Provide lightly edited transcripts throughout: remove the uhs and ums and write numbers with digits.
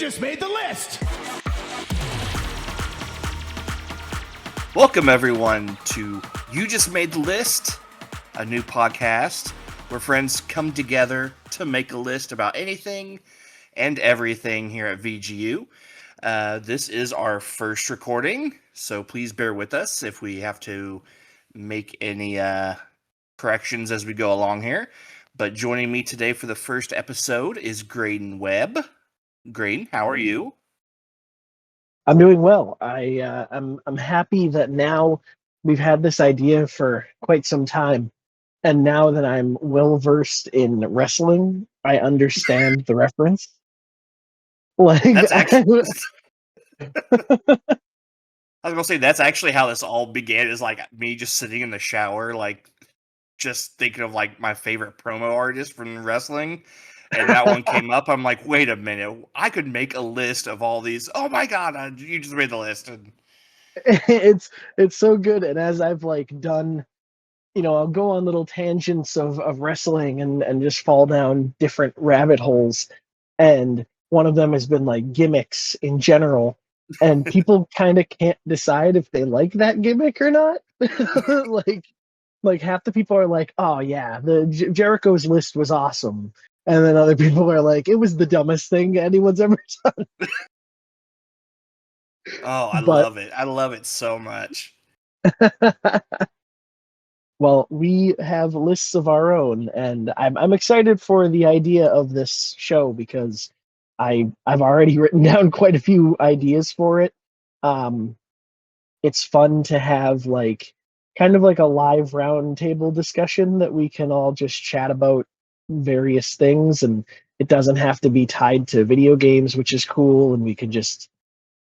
just made the list. Welcome, everyone, to You Just Made the List, a new podcast where friends come together to make a list about anything and everything here at VGU. This is our first recording, so please bear with us if we have to make any corrections as we go along here. But joining me today for the first episode is Graydon Webb. Graydon, how are you? I'm doing well. I'm happy that now we've had this idea for quite some time, and now that I'm well versed in wrestling, I understand the reference. Like, That's actually, I was gonna say that's actually how this all began. Is like me just sitting in the shower, like just thinking of like my favorite promo artist from wrestling, and that one came up. I'm like, wait a minute, I could make a list of all these. Oh my god, you just made the list. And it's so good. And as I've like done, I'll go on little tangents of wrestling and just fall down different rabbit holes. And one of them has been like gimmicks in general. And people kind of can't decide if they like that gimmick or not. like half the people are like, oh yeah, the Jericho's list was awesome. And then other people are like, it was the dumbest thing anyone's ever done. oh, I love it. I love it so much. Well, we have lists of our own, and I'm excited for the idea of this show because I've already written down quite a few ideas for it. It's fun to have like kind of like a live roundtable discussion that we can all just chat about various things, and it doesn't have to be tied to video games, which is cool, and we can just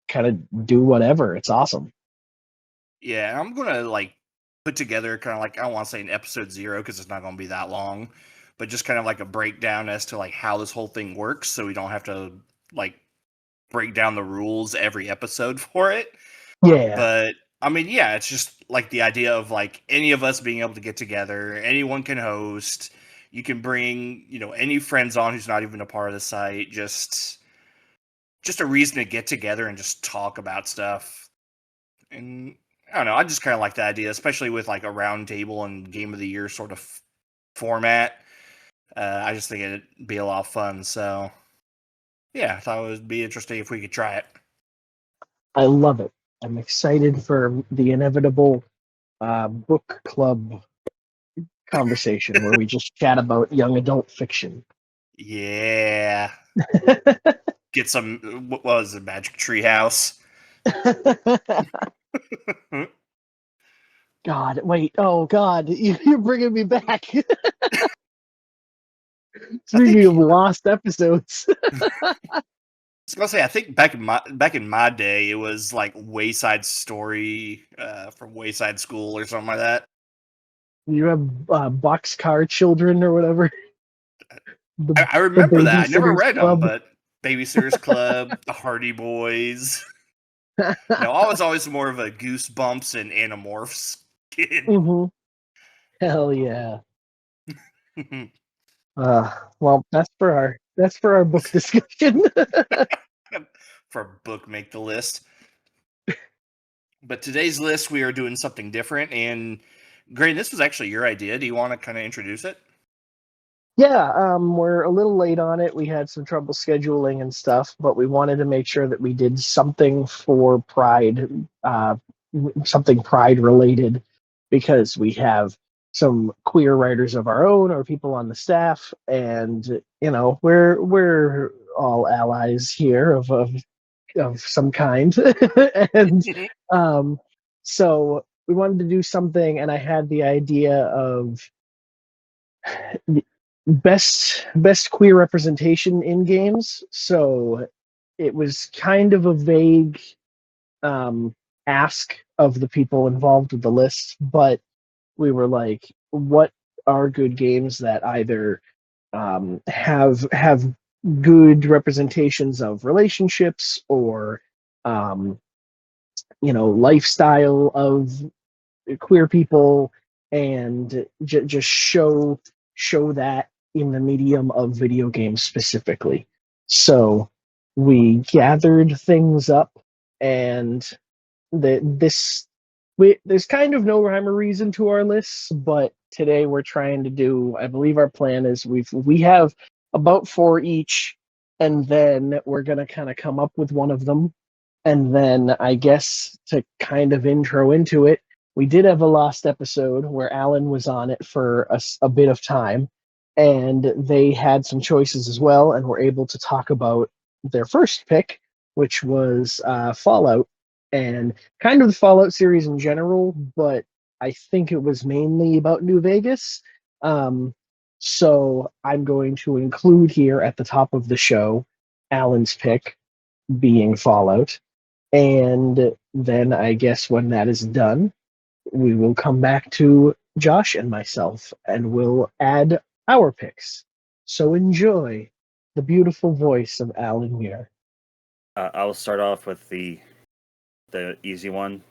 kind of do whatever. It's awesome. Yeah, I'm gonna like put together kind of like, I don't want to say an episode 0 because it's not gonna be that long, but just kind of like a breakdown as to like how this whole thing works, so we don't have to like break down the rules every episode for it. Yeah. But I mean, yeah, it's just like the idea of like any of us being able to get together, anyone can host. You can bring, any friends on who's not even a part of the site. Just a reason to get together and just talk about stuff. And I don't know, I just kind of like the idea, especially with like a round table and game of the year sort of format. I just think it'd be a lot of fun. So yeah, I thought it would be interesting if we could try it. I love it. I'm excited for the inevitable book club conversation where we just chat about young adult fiction. Yeah. Get some, what was it, Magic Treehouse? God, wait. Oh, God. You're bringing me back. Speaking of lost episodes. I was gonna say, I think back in my day, it was like Wayside Story from Wayside School or something like that. You have Boxcar Children or whatever. I remember that. I never Babysitter's read Club. them, but Babysitter's Club, the Hardy Boys. I was always more of a Goosebumps and Animorphs kid. Mm-hmm. Hell yeah. Well, that's for our book discussion. For book make the list. But today's list, we are doing something different. And Gray, this was actually your idea. Do you want to kind of introduce it? Yeah, we're a little late on it. We had some trouble scheduling and stuff, but we wanted to make sure that we did something for Pride, something Pride related, because we have some queer writers of our own or people on the staff, and we're all allies here of some kind, and so we wanted to do something, and I had the idea of best queer representation in games. So it was kind of a vague ask of the people involved with the list, but we were like, what are good games that either have good representations of relationships or lifestyle of queer people, and just show that in the medium of video games specifically. So we gathered things up, and there's kind of no rhyme or reason to our lists, but today we're trying to do. I believe our plan is we have about four each, and then we're gonna kind of come up with one of them, and then I guess to kind of intro into it, we did have a lost episode where Alan was on it for a bit of time, and they had some choices as well, and were able to talk about their first pick, which was Fallout, and kind of the Fallout series in general, but I think it was mainly about New Vegas. Um, so I'm going to include here at the top of the show Alan's pick being Fallout. And then I guess when that is done, we will come back to Josh and myself and we'll add our picks. So enjoy the beautiful voice of Alan Muir. I'll start off with the easy one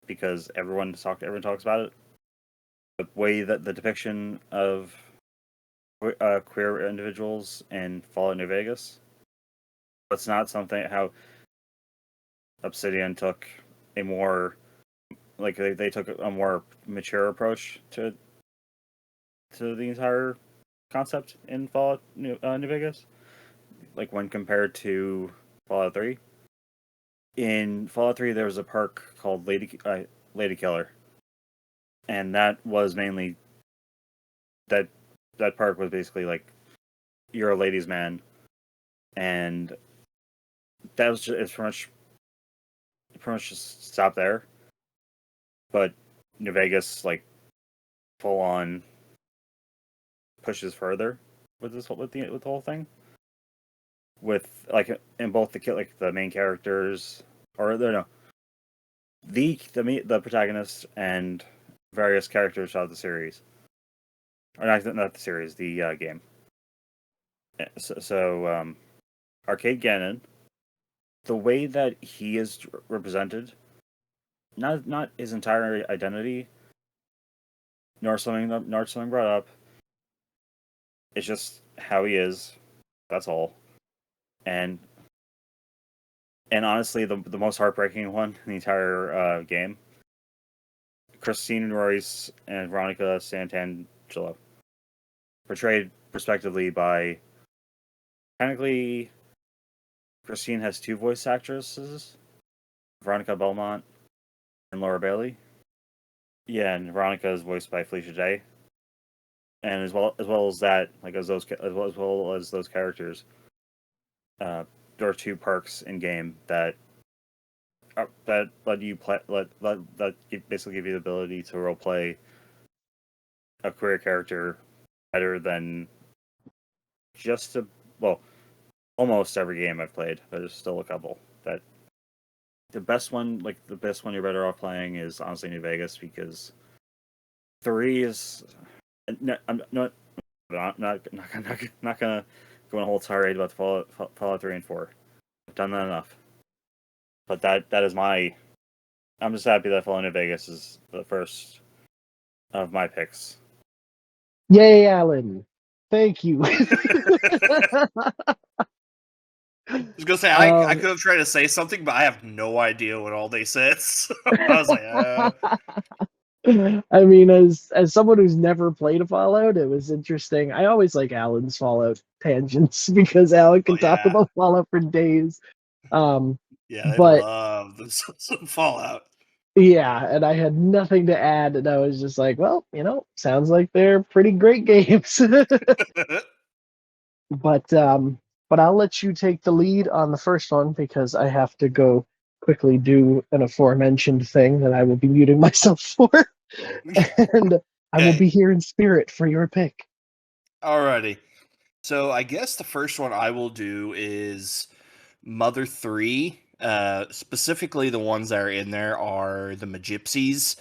because everyone talks about it. The way that the depiction of queer individuals in Fallout New Vegas. It's not something how Obsidian took a more they took a more mature approach to the entire concept in Fallout New Vegas, like when compared to Fallout 3. In Fallout 3, there was a perk called Lady Killer, and that was mainly that perk was basically like you're a ladies' man, and that was just it's pretty much just stop there. But New Vegas like full on pushes further with the whole thing. With like in both the main characters or no the protagonist and various characters of the series, or not the series, the game. So Arcade Gannon, the way that he is represented, not his entire identity, nor something brought up. It's just how he is. That's all. And honestly, the most heartbreaking one in the entire game, Christine Royce and Veronica Santangelo, portrayed respectively by technically Christine has two voice actresses, Veronica Belmont and Laura Bailey. Yeah, and Veronica is voiced by Felicia Day. And as well as that, like as well as those characters, there are two perks in game that let you play that basically give you the ability to role play a queer character better than just almost every game I've played. There's still a couple that the best one you're better off playing is honestly New Vegas because 3 is no, I'm not gonna go on a whole tirade about Fallout 3 and 4. I've done that enough. But that is my. I'm just happy that Fallout New Vegas is the first of my picks. Yay, Alan. Thank you. I was gonna say I could have tried to say something, but I have no idea what all they said. So I was like, I mean, as someone who's never played a Fallout, it was interesting. I always like Alan's Fallout tangents because Alan oh can talk yeah, about Fallout for days. Um, yeah, they but love some Fallout. yeah, and I had nothing to add, and I was just like, well, sounds like they're pretty great games. But I'll let you take the lead on the first one because I have to go quickly do an aforementioned thing that I will be muting myself for, and I will Okay, be here in spirit for your pick. alrighty. So I guess the first one I will do is Mother 3. Specifically, the ones that are in there are the Magypsies,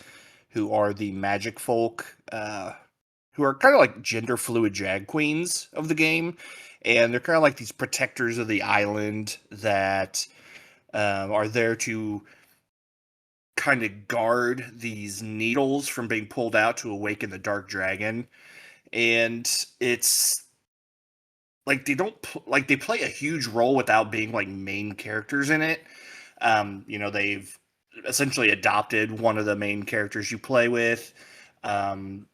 who are the magic folk, who are kind of like gender fluid drag queens of the game. And they're kind of like these protectors of the island that are there to kind of guard these needles from being pulled out to awaken the dark dragon. And it's like they don't like they play a huge role without being like main characters in it. They've essentially adopted one of the main characters you play with. Again,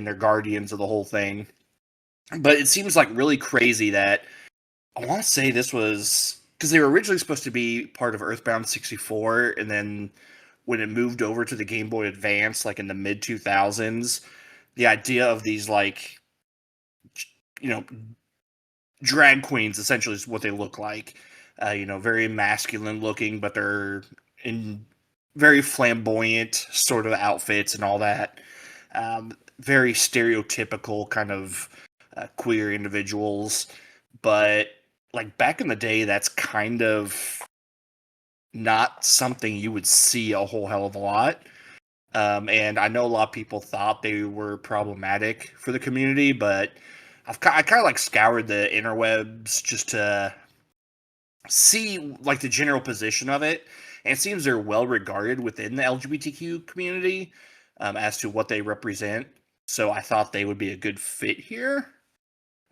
they're guardians of the whole thing. But it seems like really crazy that I want to say this was because they were originally supposed to be part of Earthbound 64, and then when it moved over to the Game Boy Advance, like in the mid 2000s, the idea of these like drag queens essentially is what they look like. Very masculine looking, but they're in very flamboyant sort of outfits and all that. Very stereotypical kind of queer individuals. But like back in the day, that's kind of not something you would see a whole hell of a lot. And I know a lot of people thought they were problematic for the community, but I kind of like scoured the interwebs just to see like the general position of it, and it seems they're well regarded within the LGBTQ community as to what they represent. So I thought they would be a good fit here.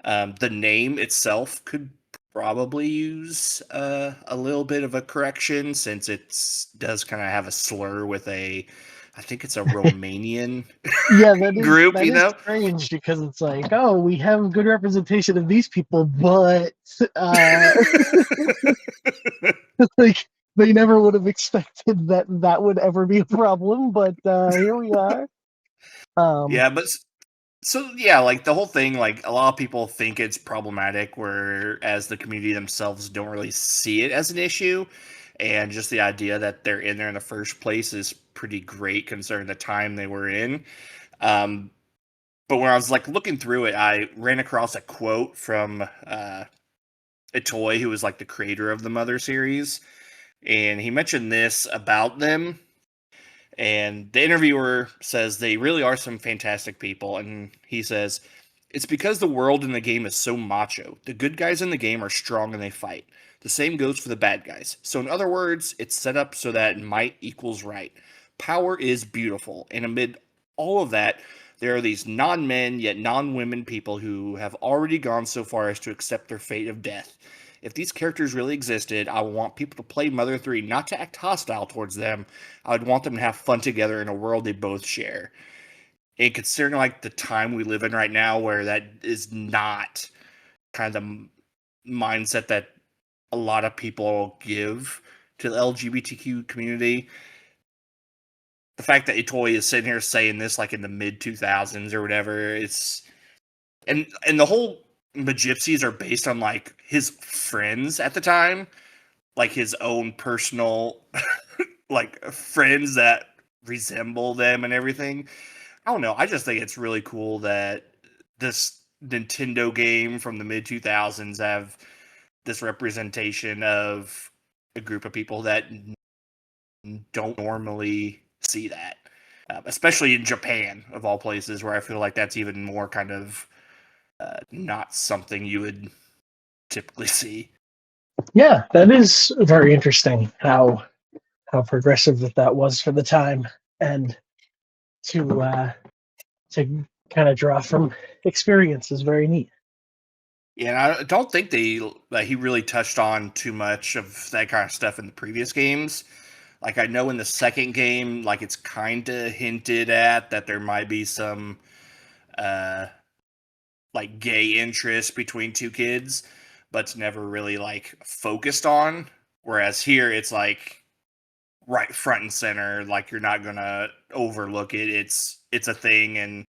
The name itself could probably use a little bit of a correction since it does kind of have a slur with I think it's a Romanian Yeah, group, that is strange because it's like, oh, we have good representation of these people, but like they never would have expected that would ever be a problem, but here we are. Yeah, but so yeah, like the whole thing, like a lot of people think it's problematic, whereas the community themselves don't really see it as an issue. And just the idea that they're in there in the first place is pretty great considering the time they were in. But when I was like looking through it, I ran across a quote from Itoy, who was like the creator of the Mother series, and he mentioned this about them. And the interviewer says they really are some fantastic people. And he says, it's because the world in the game is so macho. The good guys in the game are strong and they fight. The same goes for the bad guys. So, in other words, it's set up so that might equals right. Power is beautiful. And amid all of that, there are these non men yet non women people who have already gone so far as to accept their fate of death. If these characters really existed, I would want people to play Mother 3 not to act hostile towards them. I would want them to have fun together in a world they both share. And considering like the time we live in right now where that is not kind of the mindset that a lot of people give to the LGBTQ community, the fact that Itoy is sitting here saying this like in the mid 2000s or whatever, it's and the whole Magypsies are based on like his friends at the time, like his own personal like friends that resemble them and everything. I don't know. I just think it's really cool that this Nintendo game from the mid 2000s have this representation of a group of people that don't normally see that, especially in Japan, of all places, where I feel like that's even more kind of not something you would typically see. Yeah, that is very interesting how progressive that was for the time, and to kind of draw from experience is very neat. Yeah, I don't think he really touched on too much of that kind of stuff in the previous games. Like I know in the second game, like it's kind of hinted at that there might be some like gay interest between two kids, but it's never really like focused on. Whereas here, it's like right front and center. Like you're not gonna overlook it. It's a thing, and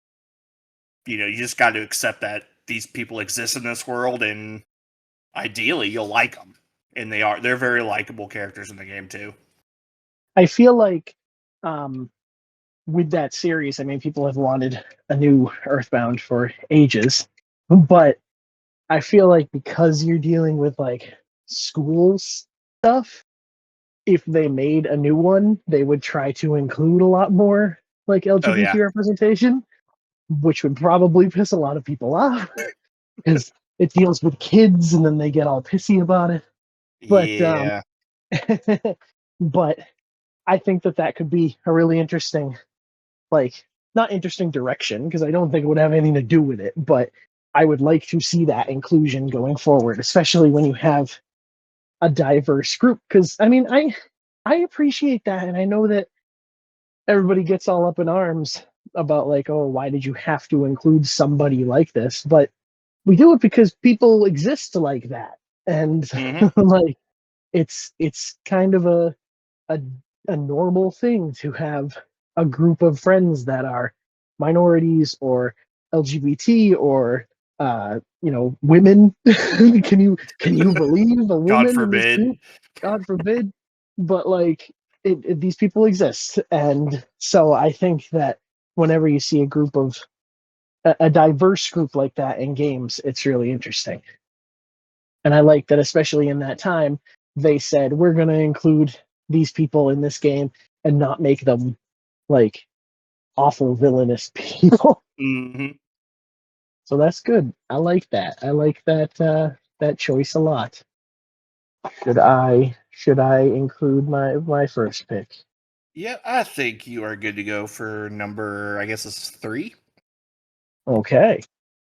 you just got to accept that these people exist in this world, and ideally you'll like them. And they're very likable characters in the game too. I feel like with that series, I mean, people have wanted a new Earthbound for ages, but I feel like because you're dealing with like schools stuff, if they made a new one, they would try to include a lot more like Oh yeah. LGBT representation, which would probably piss a lot of people off because it deals with kids and then they get all pissy about it. But Yeah. but I think that could be a really interesting, like, not interesting direction because I don't think it would have anything to do with it, but I would like to see that inclusion going forward, especially when you have a diverse group. Because I mean, I appreciate that, and I know that everybody gets all up in arms about like, oh, why did you have to include somebody like this? But we do it because people exist like that, and Hmm. like it's kind of a a normal thing to have a group of friends that are minorities or LGBT or women. Can you believe a God woman in this forbid. group? God forbid. But like these people exist, and so I think that whenever you see a group of a diverse group like that in games, it's really interesting. And I like that, especially in that time, they said we're going to include these people in this game and not make them like awful villainous people. Hmm. So that's good. I like that. I like that choice a lot. Should I include my first pick? Yeah, I think you are good to go for number, I guess it's 3. Okay.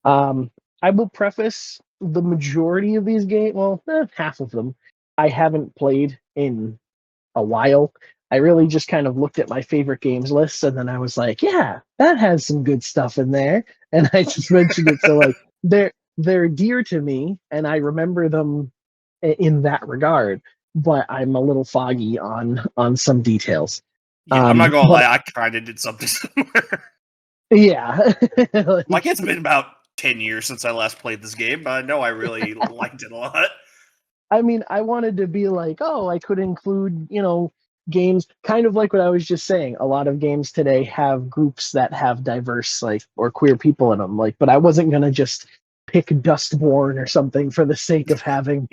Um, I will preface the majority of these games, well, half of them, I haven't played in a while. I really just kind of looked at my favorite games lists and then I was like, yeah, that has some good stuff in there. And I just mentioned it. So like they're dear to me and I remember them in that regard, but I'm a little foggy on some details. Yeah, I'm not gonna But lie, I kind of did something similar. yeah. Like, it's been about 10 years since I last played this game, but I know I really liked it a lot. I mean, I wanted to be like, oh, I could include, games kind of like what I was just saying. A lot of games today have groups that have diverse, like, or queer people in them. Like, but I wasn't gonna just pick Dustborn or something for the sake of having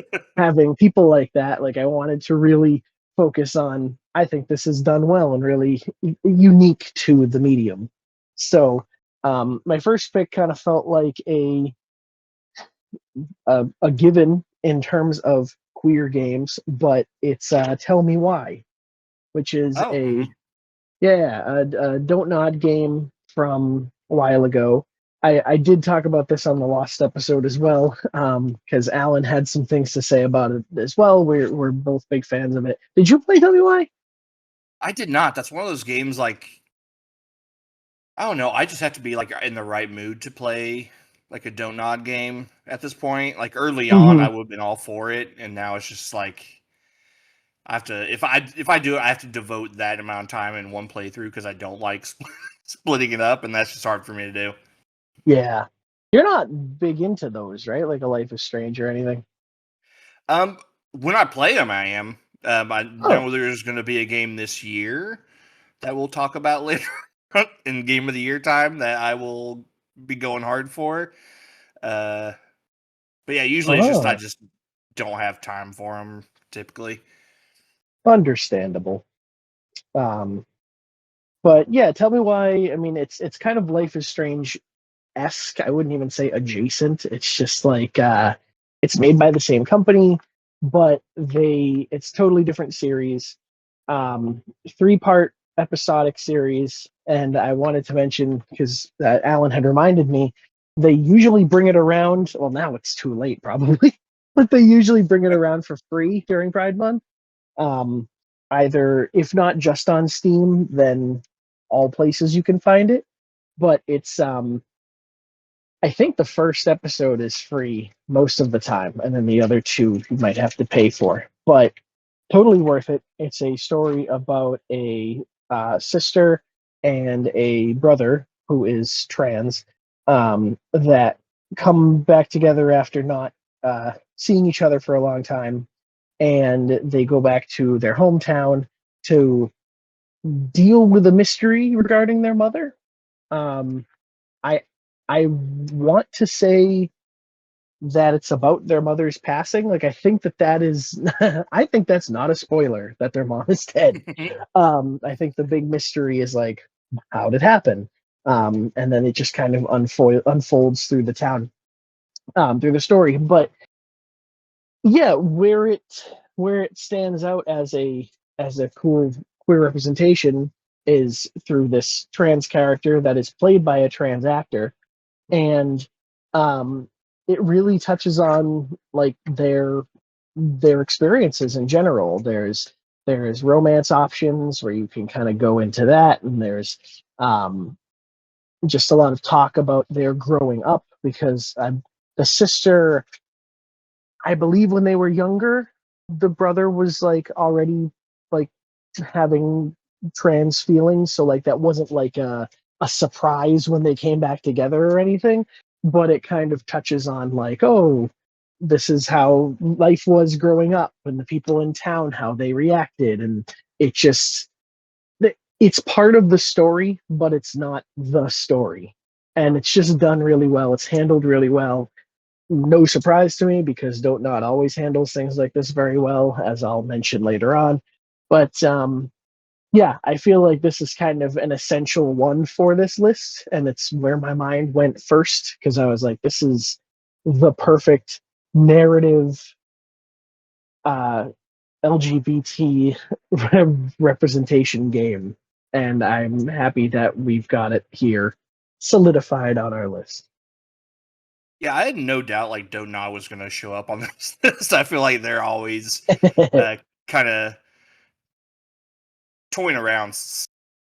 people like that. Like, I wanted to really focus on. I think this is done well and really unique to the medium. So, my first pick kind of felt like a given in terms of queer games, but it's Tell Me Why, which is Oh, mhm. a Don't Nod game from a while ago. I did talk about this on the Lost episode as well, because Alan had some things to say about it as well. We're both big fans of it. Did you play WY? I did not. That's one of those games, like, I don't know. I just have to be like in the right mood to play like a don't nod game at this point. Like early on, Mm-hmm. I would have been all for it, and now it's just like I have to. If I do it, I have to devote that amount of time in one playthrough because I don't like splitting it up, and that's just hard for me to do. Yeah, you're not big into those, right? Like a Life is Strange or anything. Um, when I play them, I am. I Oh, know there's going to be a game this year that we'll talk about later in Game of the Year time that I will be going hard for. Uh, but yeah, usually it's just I oh, just don't have time for them typically. understandable. Um, But yeah, tell me why. I mean, it's kind of Life is Strange esque. I wouldn't even say adjacent. It's just like it's made by the same company, but it's totally different series. 3-part episodic series, and I wanted to mention because Alan had reminded me they usually bring it around. Well, now it's too late probably, but they usually bring it around for free during Pride Month. Um, Either if not just on Steam, then all places you can find it. But it's I think the first episode is free most of the time, and then the other two you might have to pay for. But totally worth it. It's a story about a sister and a brother who is trans that come back together after not seeing each other for a long time, and they go back to their hometown to deal with a mystery regarding their mother. Um, I I want to say that it's about their mother's passing. Like I think that is I think that's not a spoiler that their mom is dead. I think the big mystery is like how did it happen? And then it just kind of unfolds through the town, through the story. But yeah, where it stands out as a cool queer representation is through this trans character that is played by a trans actor, and it really touches on like their experiences in general. There's romance options where you can kind of go into that, and there's just a lot of talk about their growing up because the sister, I believe, when they were younger, the brother was like already like having trans feelings, so like that wasn't like a surprise when they came back together or anything, but it kind of touches on like, oh, this is how life was growing up and the people in town how they reacted, and it just it's part of the story, but it's not the story. And it's just done really well. It's handled really well. No surprise to me because Don't Not always handles things like this very well, as I'll mention later on. But yeah, I feel like this is kind of an essential one for this list, and it's where my mind went first because I was like, this is the perfect narrative uh, LGBT representation game, and I'm happy that we've got it here solidified on our list. Yeah, I had no doubt like Dona was going to show up on this list. I feel like they're always kind of toying around.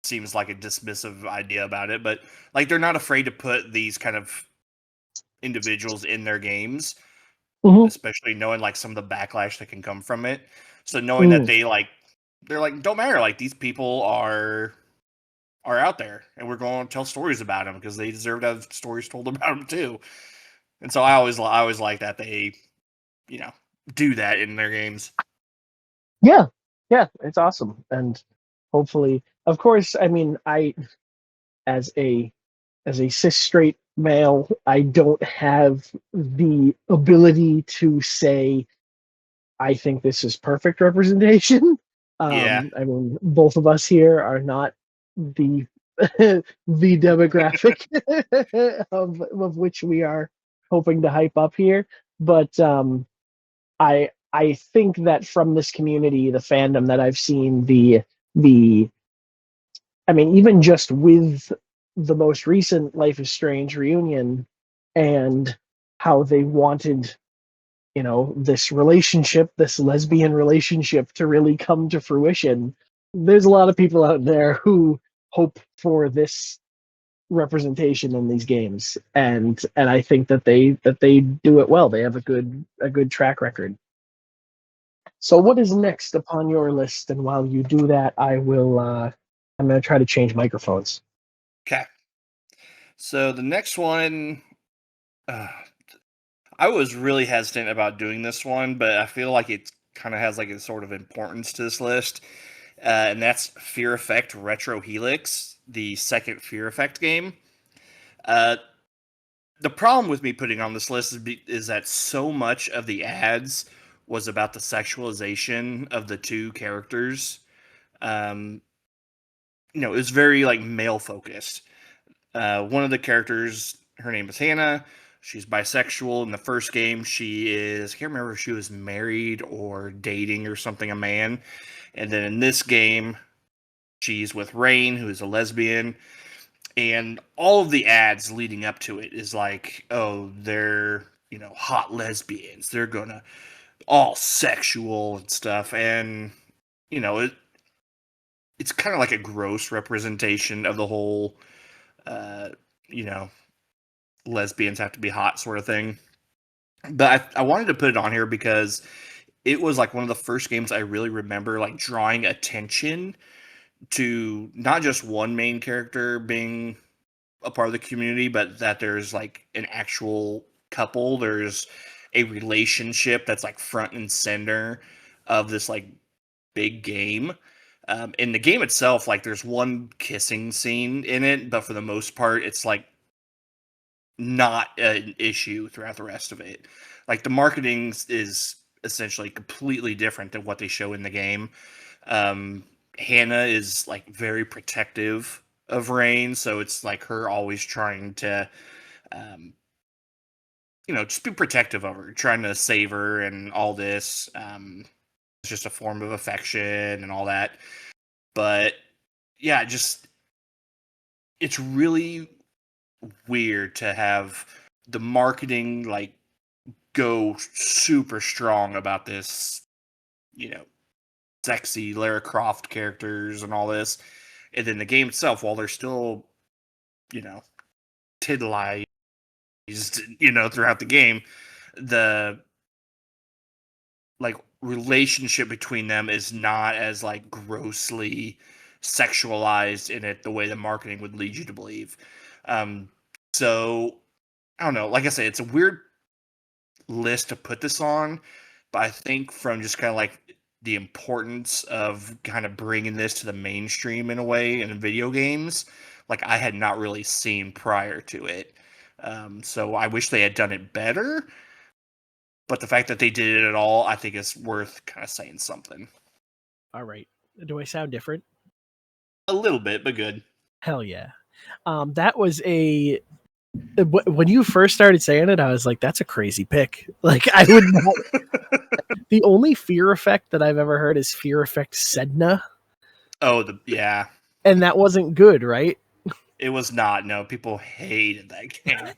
Seems like a dismissive idea about it, but like they're not afraid to put these kind of individuals in their games, Mhm, especially knowing like some of the backlash that can come from it. So knowing that mhm. they're like don't matter, like these people are out there, and we're going to tell stories about them because they deserve to have stories told about them too. And so I always like that they you know do that in their games. Yeah, yeah, it's awesome, and hopefully, of course, I mean, I as a cis straight male, I don't have the ability to say I think this is perfect representation. Yeah, I mean, both of us here are not the the demographic of which we are hoping to hype up here, but I think that from this community, the fandom that I've seen, the I mean, even just with the most recent Life is Strange reunion and how they wanted, this relationship, this lesbian relationship to really come to fruition, there's a lot of people out there who hope for this representation in these games. And I think that they do it well. They have a good track record. So what is next upon your list? And while you do that, I'm gonna try to change microphones. okay. So the next one, uh, I was really hesitant about doing this one, but I feel like it kind of has like a sort of importance to this list, and that's Fear Effect Retro Helix, the second Fear Effect game. Uh, the problem with me putting on this list is that so much of the ads was about the sexualization of the two characters. Um, it was very like male focused. One of the characters, her name is Hannah. She's bisexual. In the first game, she is, I can't remember if she was married or dating or something, a man. And then in this game, she's with Rain, who is a lesbian. And all of the ads leading up to it is like, oh, they're, hot lesbians. They're gonna all sexual and stuff. And, you know, it, it's kind of like a gross representation of the whole, uh, you know, lesbians have to be hot sort of thing. But I wanted to put it on here because it was like one of the first games I really remember like drawing attention to not just one main character being a part of the community, but that there's like an actual couple. There's a relationship that's like front and center of this like big game. In the game itself, like there's one kissing scene in it, but for the most part, it's like not an issue throughout the rest of it. Like the marketing is essentially completely different than what they show in the game. Um, Hannah is like very protective of Rain, so it's like her always trying to, um, just be protective of her, trying to save her and all this. It's just a form of affection and all that. But yeah, just it's really weird to have the marketing like go super strong about this, sexy Lara Croft characters and all this. And then the game itself, while they're still, titillized, throughout the game, the like relationship between them is not as like grossly sexualized in it the way the marketing would lead you to believe. So I don't know. Like I say, it's a weird list to put this on, but I think from just kind of like the importance of kind of bringing this to the mainstream in a way in video games, like I had not really seen prior to it. So I wish they had done it better, but the fact that they did it at all, I think is worth kind of saying something. All right. Do I sound different? A little bit, but good. Hell yeah. That was when you first started saying it, I was like, that's a crazy pick. Like, I would not. The only Fear Effect that I've ever heard is Fear Effect Sedna. Oh, yeah. And that wasn't good, right? It was not. No, people hated that game.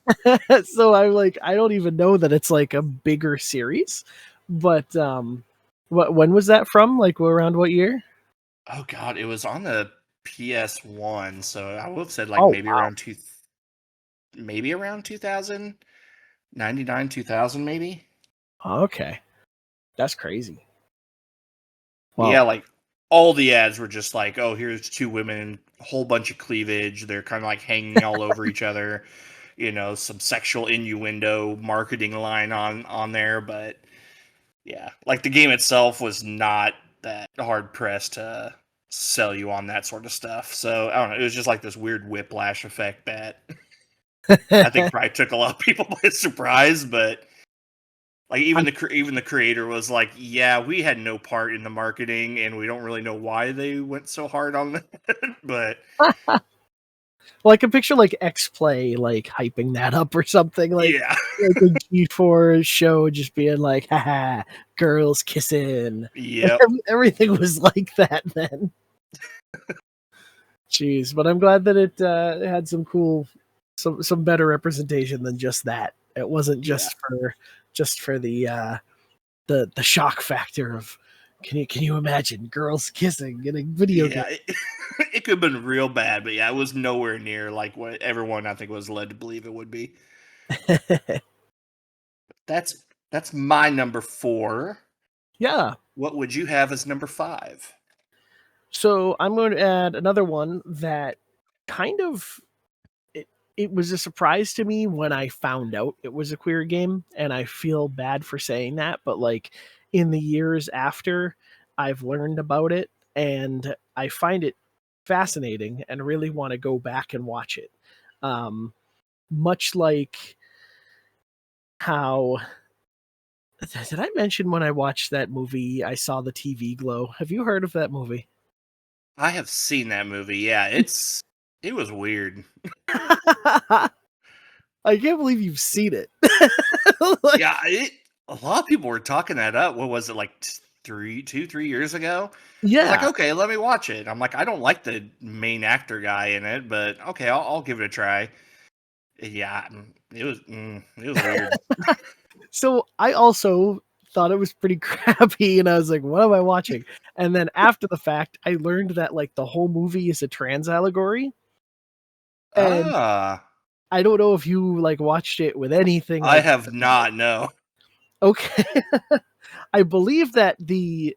So I'm like, I don't even know that it's like a bigger series. But when was that from? Like, around what year? Oh God, it was on the PS1, so I would have said maybe around 2000, 99, 2000 maybe. Okay, that's crazy. Well, yeah, like all the ads were just like, oh, here's two women, a whole bunch of cleavage. They're kind of like hanging all over each other. Some sexual innuendo marketing line on there, but yeah, like the game itself was not that hard pressed to sell you on that sort of stuff. So I don't know. It was just like this weird whiplash effect that I think probably took a lot of people by surprise. But like even the creator was like, "Yeah, we had no part in the marketing, and we don't really know why they went so hard on that." But well, I can picture like X-Play like hyping that up or something like. Yeah. Like a G4 show just being like, haha, girls kissing. Yep. Everything was like that then. Jeez, but I'm glad that it had some cool, some better representation than just that. It wasn't just for the shock factor of can you imagine girls kissing in a video game? It could have been real bad, but yeah, it was nowhere near like what everyone I think was led to believe it would be. That's my number 4. Yeah. What would you have as number 5? So I'm going to add another one that kind of it was a surprise to me when I found out it was a queer game, and I feel bad for saying that, but like in the years after, I've learned about it and I find it fascinating and really want to go back and watch it. Much like how did I mention when I watched that movie I saw the TV glow? Have you heard of that movie? I have seen that movie. Yeah, it was weird. I can't believe you've seen it. Like, yeah, a lot of people were talking that up. What was it, like 3 years ago? Yeah. I was like, okay, let me watch it. I'm like, I don't like the main actor guy in it, but okay, I'll give it a try. Yeah, it was weird. So I also thought it was pretty crappy, and I was like, what am I watching? And then after the fact, I learned that like the whole movie is a trans allegory. And I don't know if you like watched it with anything. I have not, no. Okay. I believe that the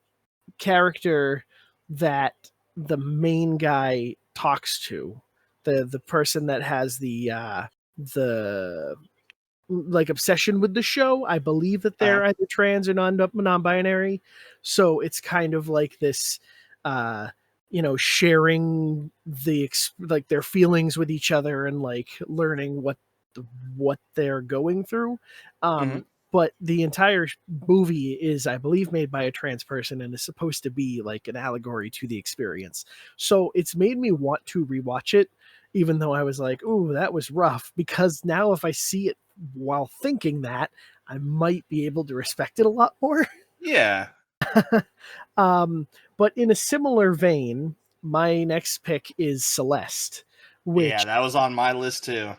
character that the main guy talks to, the person that has the like obsession with the show, I believe that they're either trans or non-binary. So it's kind of like this sharing like their feelings with each other and like learning what they're going through. But the entire movie is, I believe, made by a trans person and is supposed to be like an allegory to the experience. So it's made me want to rewatch it, even though I was like, ooh, that was rough, because now if I see it while thinking that, I might be able to respect it a lot more. Yeah. But in a similar vein, my next pick is Celeste. Yeah, that was on my list too.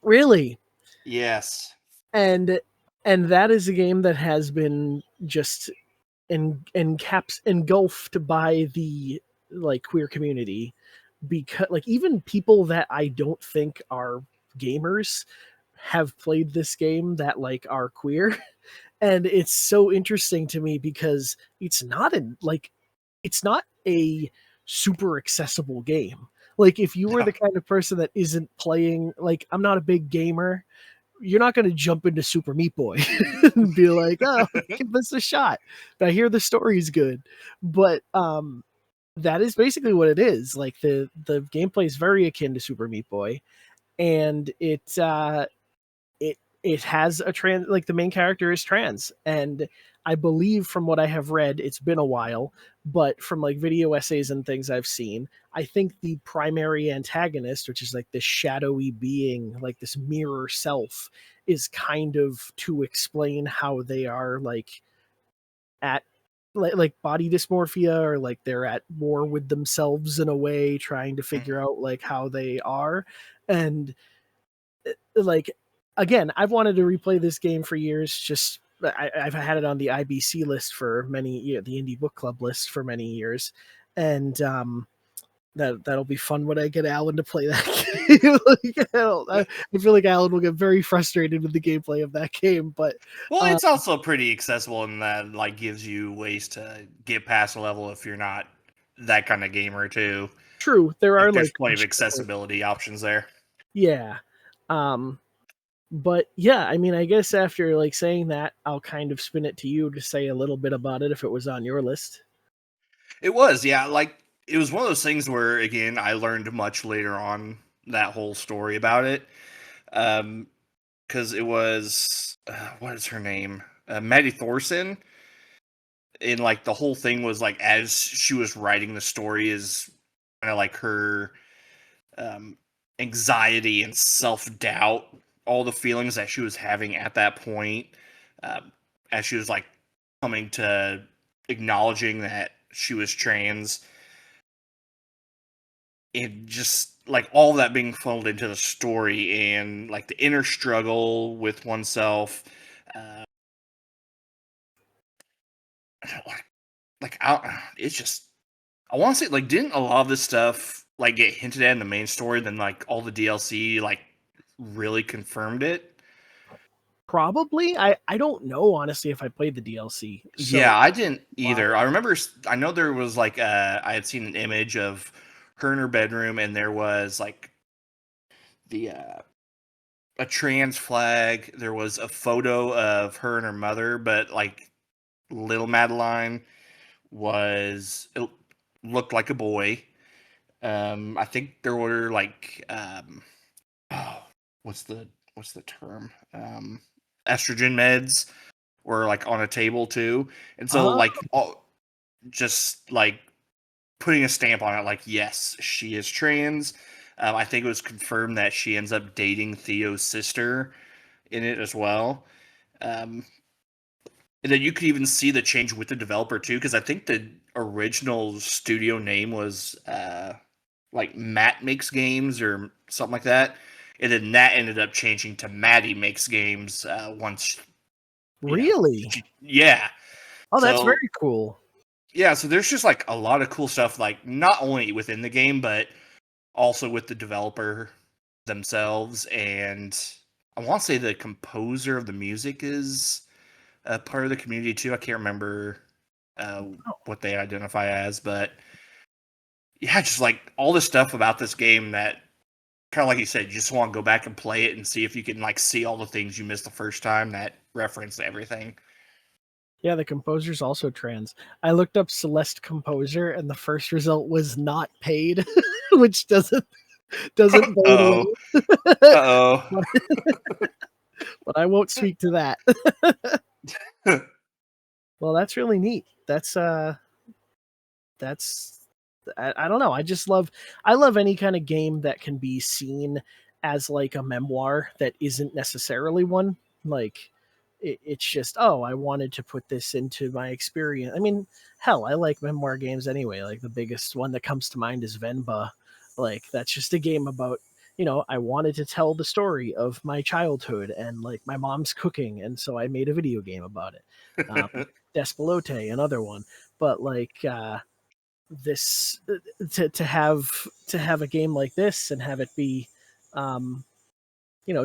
Really? Yes. And And that is a game that has been just engulfed by the like queer community, because like even people that I don't think are gamers have played this game that like are queer. And it's so interesting to me because it's not a super accessible game. Like if you were No. the kind of person that isn't playing, like I'm not a big gamer, you're not going to jump into Super Meat Boy and be like, "Oh, give this a shot." But I hear the story's good. But that is basically what it is. Like the gameplay is very akin to Super Meat Boy, and it has a trans, like the main character is trans, and I believe from what I have read, it's been a while, but from like video essays and things I've seen, I think the primary antagonist, which is like this shadowy being, like this mirror self, is kind of to explain how they are like at like body dysmorphia, or like they're at war with themselves in a way, trying to figure out like how they are. And like again, I've wanted to replay this game for years. Just I've had it on the IBC list for many, the Indie Book Club list for many years, and that'll be fun when I get Alan to play that game. Like, I feel like Alan will get very frustrated with the gameplay of that game, but Well, it's also pretty accessible in that like gives you ways to get past a level if you're not that kind of gamer too. true, there Like are there's like plenty of accessibility options there. yeah. Um, but yeah, I mean, I guess after like saying that, I'll kind of spin it to you to say a little bit about it if it was on your list. It was, yeah, like it was one of those things where again I learned much later on that whole story about it. Because it was what is her name? Maddie Thorson. And like the whole thing was like as she was writing the story is kind of like her um, anxiety and self doubt, all the feelings that she was having at that point, um, as she was like coming to acknowledging that she was trans, and just like all that being funneled into the story and like the inner struggle with oneself. Uh, it's just I want to say like didn't a lot of this stuff like get hinted at in the main story, then like all the DLC like really confirmed it. Probably. I don't know honestly if I played the DLC. Yeah, So I didn't why? either. I remember I know there was like I had seen an image of her in her bedroom and there was like the a trans flag. There was a photo of her and her mother, but like little Madeline was it looked like a boy. I think there were like oh, what's the term? Estrogen meds were like on a table too, and so Oh, like all just like putting a stamp on it, like yes, she is trans. I think it was confirmed that she ends up dating Theo's sister in it as well. Um, and then you could even see the change with the developer too, because I think the original studio name was like Matt Makes Games or something like that, and then that ended up changing to Maddie Makes Games once you know, really? yeah. Oh, that's So very cool. yeah, so there's just like a lot of cool stuff, like not only within the game, but also with the developer themselves. And I want to say the composer of the music is a part of the community too. I can't remember uh, what they identify as, but yeah, just like all the stuff about this game that kind of like you said, you just want to go back and play it and see if you can like see all the things you missed the first time that reference everything. Yeah, the composer's also trans. I looked up Celeste composer, and the first result was not paid, which doesn't bode Uh well. oh. But I won't speak to that. Well, that's really neat. That's I don't know. I love any kind of game that can be seen as like a memoir that isn't necessarily one. Like it's just, oh, I wanted to put this into my experience. I mean, hell, I like memoir games anyway. Like the biggest one that comes to mind is Venba. Like that's just a game about I wanted to tell the story of my childhood and like my mom's cooking, and so I made a video game about it. Despelote, another one, but like this to have a game like this and have it be, um,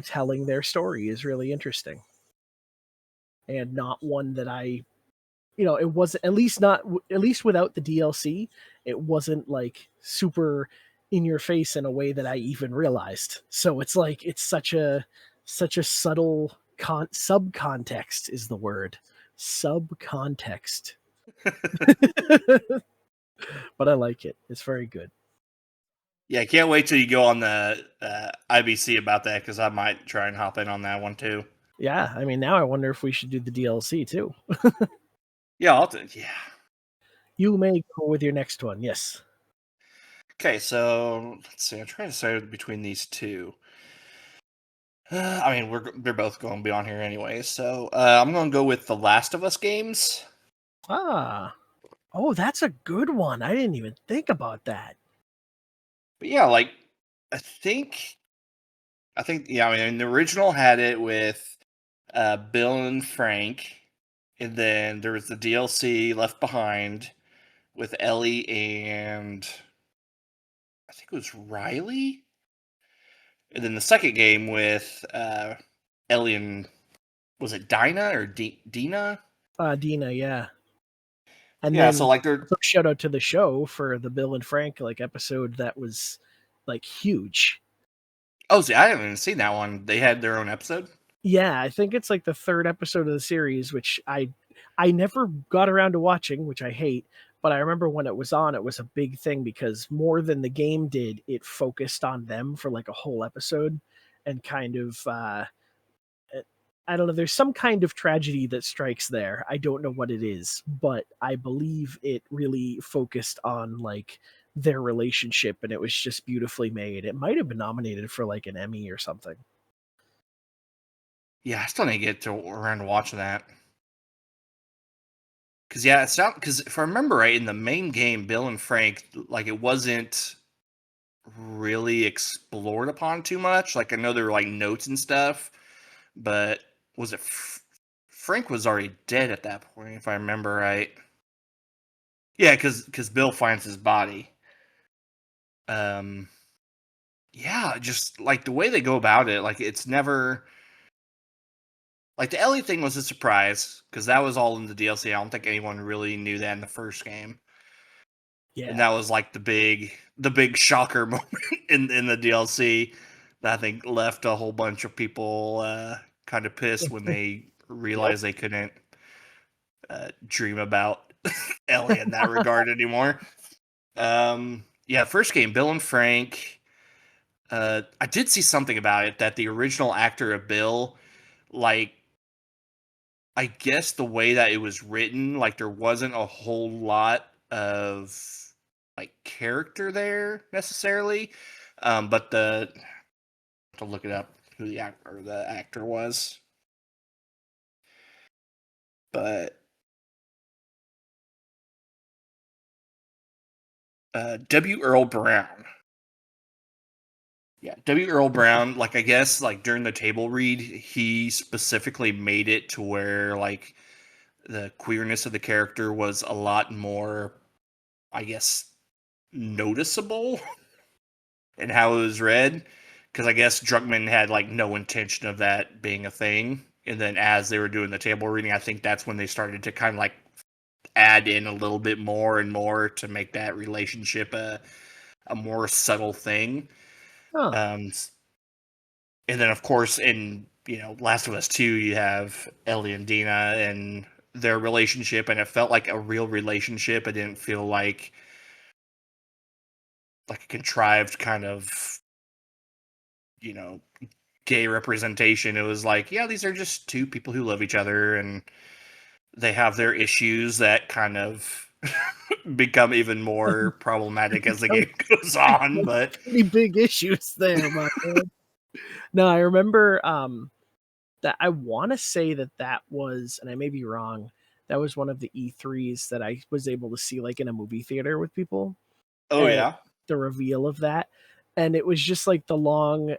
telling their story is really interesting, and not one that it wasn't, at least without the DLC, it wasn't like super in your face in a way that I even realized. So it's like it's such a subtle subcontext is the word. Subcontext. But I like it. It's very good. Yeah, I can't wait till you go on the IBC about that, because I might try and hop in on that one too. Yeah, I mean, now I wonder if we should do the DLC too. Yeah, yeah. You may go with your next one. Yes. Okay, so let's see. I'm trying to decide between these two. I mean, they're both going to be on here anyway, so I'm going to go with the Last of Us games. Ah. Oh, that's a good one. I didn't even think about that. But yeah, like I think yeah. I mean, the original had it with Bill and Frank, and then there was the DLC Left Behind with Ellie and I think it was Riley, and then the second game with Ellie and, was it Dinah or Dina? Dina, yeah. And Yeah, then so like they're, also shout out to the show for the Bill and Frank like episode that was like huge. oh, see, I haven't even seen that one. They had their own episode. Yeah, I think it's like the third episode of the series, which I never got around to watching, which I hate. But I remember when it was on, it was a big thing because more than the game did, it focused on them for like a whole episode, and kind of I don't know. There's some kind of tragedy that strikes there. I don't know what it is, but I believe it really focused on like their relationship, and it was just beautifully made. It might have been nominated for like an Emmy or something. Yeah, I still need to get around to watching that. Because yeah, it's not, because if I remember right, in the main game, Bill and Frank, like it wasn't really explored upon too much. Like I know there were like notes and stuff, but was it Frank was already dead at that point, if I remember right. Yeah, because Bill finds his body. Um, yeah, just like the way they go about it, like it's never, like the Ellie thing was a surprise because that was all in the DLC. I don't think anyone really knew that in the first game. Yeah. And that was like the big shocker moment in the DLC that I think left a whole bunch of people kind of pissed when they realized they couldn't dream about Ellie in that regard anymore. Yeah, first game, Bill and Frank. I did see something about it that the original actor of Bill, like, I guess the way that it was written, like there wasn't a whole lot of like character there necessarily. But to look it up who the actor was. But W. Earl Brown. Yeah, W. Earl Brown, like I guess like during the table read, he specifically made it to where like the queerness of the character was a lot more, I guess, noticeable in how it was read. Because I guess Druckmann had like no intention of that being a thing. And then as they were doing the table reading, I think that's when they started to kind of like add in a little bit more and more to make that relationship a more subtle thing. Huh. And then of course in Last of Us 2 you have Ellie and Dina and their relationship, and it felt like a real relationship. It didn't feel like a contrived kind of gay representation. It was like, yeah, these are just two people who love each other and they have their issues that kind of become even more problematic as the game goes on. But pretty big issues there, my man. No, I remember that I want to say that was, and I may be wrong, that was one of the E3s that I was able to see like in a movie theater with people. oh And yeah, the reveal of that. and it was just like the long.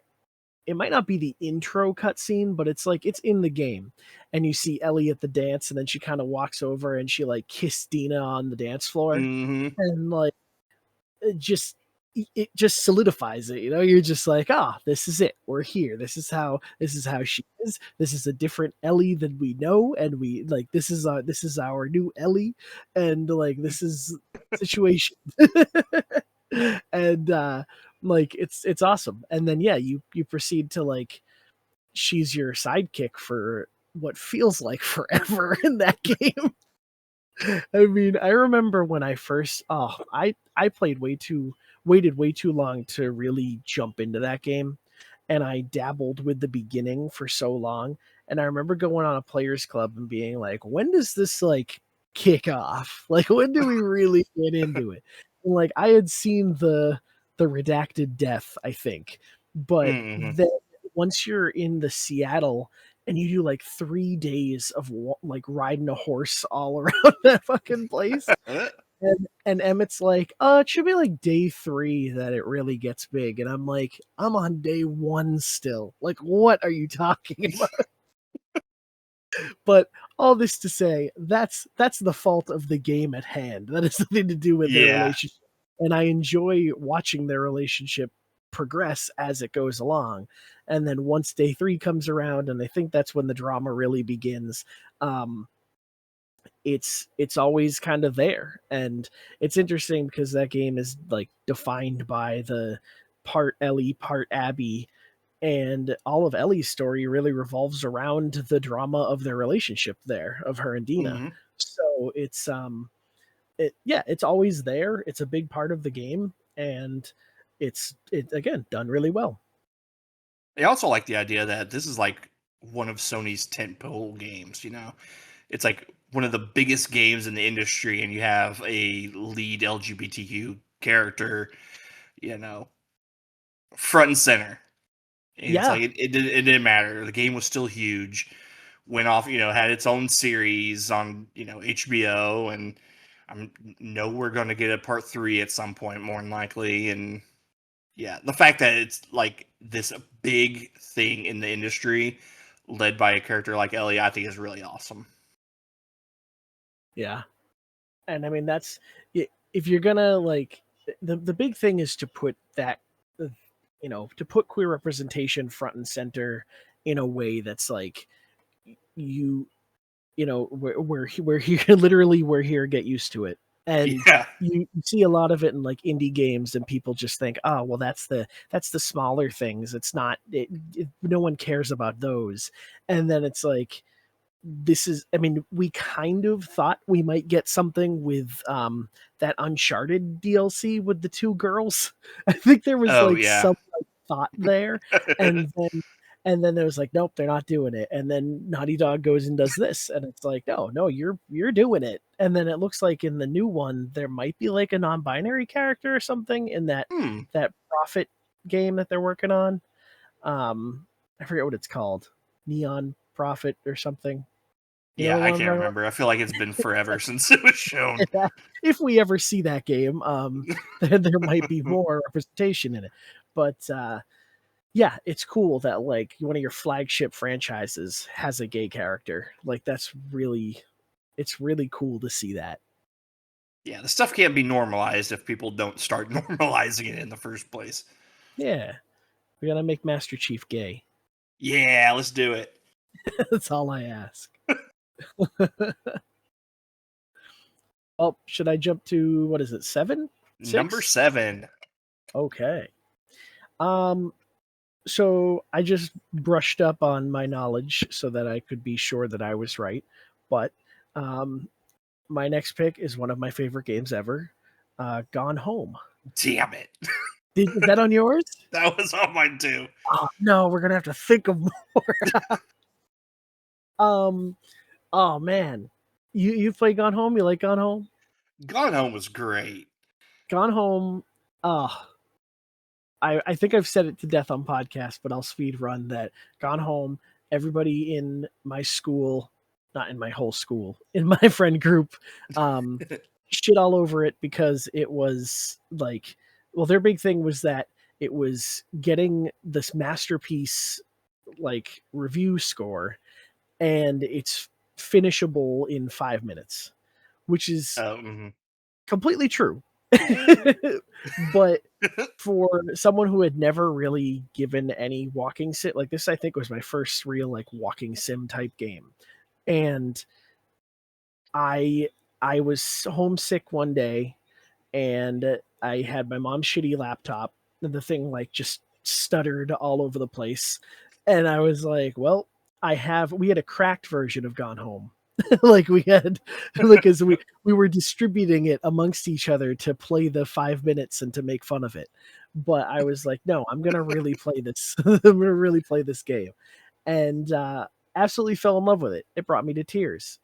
It might not be the intro cutscene, but it's like it's in the game, and you see Ellie at the dance, and then she kind of walks over and she like kissed Dina on the dance floor, Mm-hmm. and like it just solidifies it. You know, you're just like, ah, this is it. We're here. This is how she is. This is a different Ellie than we know, and we like this is our new Ellie, and like this is situation. And like it's awesome. And then yeah, you proceed to like she's your sidekick for what feels like forever in that game. I mean, I remember when I first I waited way too long to really jump into that game, and I dabbled with the beginning for so long, and I remember going on a players club and being like, when does this like kick off? Like when do we really get into it? And, like I had seen the redacted death, I think, but Mm-hmm. then once you're in the Seattle and you do like 3 days of like riding a horse all around that fucking place. And Emmett's like, it should be like day 3 that it really gets big. And I'm like, I'm on day 1 still. Like, what are you talking about? But all this to say, that's the fault of the game at hand. That has nothing to do with their Yeah. relationship. And I enjoy watching their relationship progress as it goes along. And then once day 3 comes around, and I think that's when the drama really begins, it's always kind of there. And it's interesting because that game is like defined by the part Ellie, part Abby, and all of Ellie's story really revolves around the drama of their relationship there, of her and Dina. Mm-hmm. So it's always there. It's a big part of the game, and it's again done really well. I also like the idea that this is like one of Sony's tentpole games. You know, it's like one of the biggest games in the industry, and you have a lead LGBTQ character, you know, front and center. And it's Yeah, like it didn't matter. The game was still huge. Went off, you know, had its own series on, you know, HBO, and I know we're going to get a part 3 at some point, more than likely. And yeah, the fact that it's like this big thing in the industry, led by a character like Ellie, I think is really awesome. yeah. And I mean that's if you're gonna like the big thing is to put that to put queer representation front and center in a way that's like you we're here literally we're here, get used to it. And Yeah. you see a lot of it in like indie games, and people just think, oh well, that's the smaller things, it's not no one cares about those. And then it's like, this is, I mean, we kind of thought we might get something with that Uncharted DLC with the 2 girls. I think there was Oh like yeah. some like, thought there. and then there was like, nope, they're not doing it. And then Naughty Dog goes and does this, and it's like, no, you're doing it. And then it looks like in the new one there might be like a non-binary character or something in Hmm. that Prophet game that they're working on. I forget what it's called, Neon Prophet or something. You know Yeah, what I I'm can't talking remember. I feel like it's been forever since it was shown. about? If we ever see that game, then there might be more representation in it. But yeah, it's cool that like one of your flagship franchises has a gay character. Like it's really cool to see that. Yeah, the stuff can't be normalized if people don't start normalizing it in the first place. Yeah, we gotta make Master Chief gay. Yeah, let's do it. That's all I ask. Well, should I jump to what is it, 7? Number 6? 7. Okay. Um, so I just brushed up on my knowledge so that I could be sure that I was right. But um, my next pick is one of my favorite games ever, Gone Home. Damn it. Is that on yours? That was on mine too. Oh, no, we're gonna have to think of more. um, oh man, you play Gone Home? You like Gone Home? Gone Home was great. Gone Home. Oh, I think I've said it to death on podcast, but I'll speed run that. Gone Home. Everybody in my school, not in my whole school, in my friend group, shit all over it because it was like, well, their big thing was that it was getting this masterpiece like review score, and it's finishable in 5 minutes, which is Mhm. completely true. But for someone who had never really given any walking sim, like this, I think was my first real like walking sim type game, and I I was homesick one day, and I had my mom's shitty laptop, and the thing like just stuttered all over the place, and I was like, well, we had a cracked version of Gone Home. Like we had like as we were distributing it amongst each other to play the 5 minutes and to make fun of it. But I was like, no, I'm gonna really play this. I'm gonna really play this game. And absolutely fell in love with it. It brought me to tears.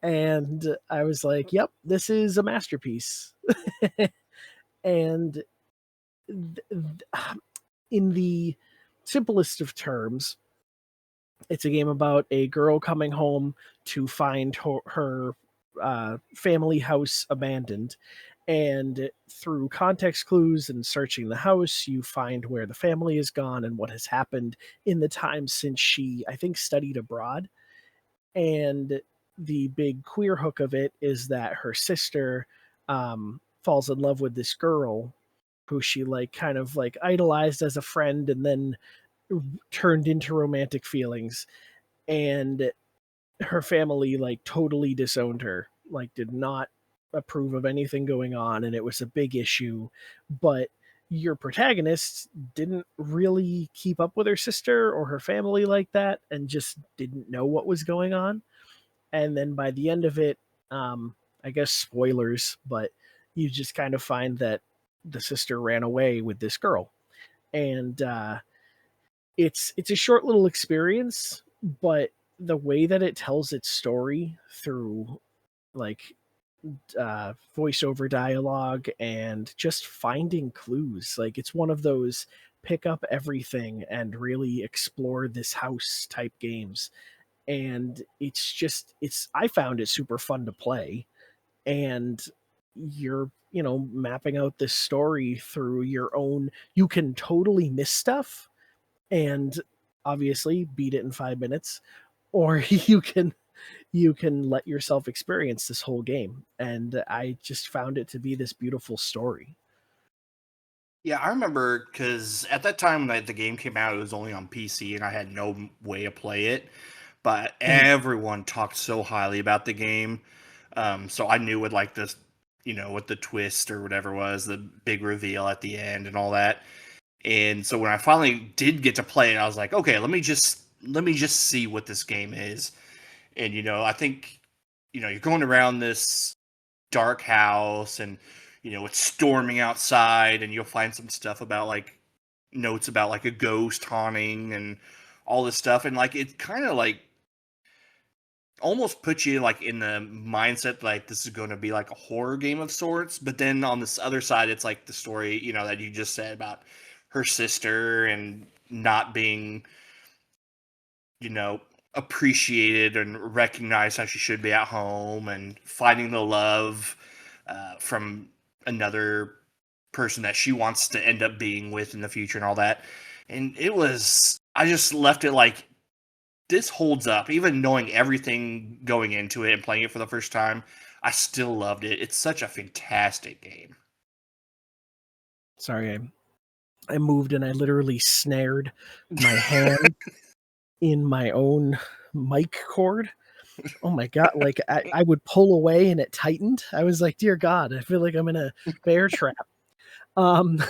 And I was like, yep, this is a masterpiece. And in the simplest of terms, it's a game about a girl coming home to find her family house abandoned. And through context clues and searching the house, you find where the family is gone and what has happened in the time since she, I think, studied abroad. And the big queer hook of it is that her sister falls in love with this girl who she like kind of like idolized as a friend and then turned into romantic feelings. And her family like totally disowned her, like did not approve of anything going on, and it was a big issue. But your protagonist didn't really keep up with her sister or her family like that and just didn't know what was going on. And then by the end of it, I guess spoilers, but you just kind of find that the sister ran away with this girl. And it's a short little experience, but the way that it tells its story through like voiceover dialogue and just finding clues, like it's one of those pick up everything and really explore this house type games. And it's I found it super fun to play. And you're mapping out this story through your own, you can totally miss stuff and obviously beat it in 5 minutes, or you can let yourself experience this whole game. And I just found it to be this beautiful story. Yeah, I remember because at that time when the game came out, it was only on PC and I had no way to play it. But Mhm. everyone talked so highly about the game. So I knew with like this, with the twist or whatever it was, the big reveal at the end and all that. And so when I finally did get to play it, I was like, okay, let me just see what this game is. And I think you're going around this dark house and it's storming outside and you'll find some stuff about like notes about like a ghost haunting and all this stuff, and like it kind of like almost puts you like in the mindset like this is going to be like a horror game of sorts. But then on this other side, it's like the story that you just said about her sister and not being you know appreciated and recognized how she should be at home, and finding the love from another person that she wants to end up being with in the future and all that. And I just left it like, this holds up. Even knowing everything going into it and playing it for the first time, I still loved it. It's such a fantastic game. Sorry, I moved and I literally snared my hand in my own mic cord. Oh my god, like I would pull away and it tightened. I was like, dear God, I feel like I'm in a bear trap. Um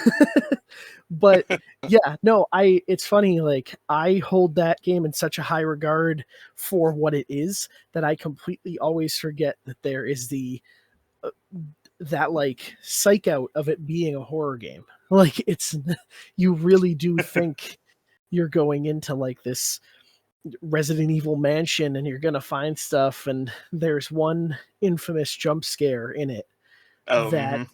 but yeah, no, it's funny, like I hold that game in such a high regard for what it is that I completely always forget that there is uh, that like psych out of it being a horror game. Like it's you really do think you're going into like this Resident Evil mansion and you're gonna find stuff, and there's one infamous jump scare in it Oh, that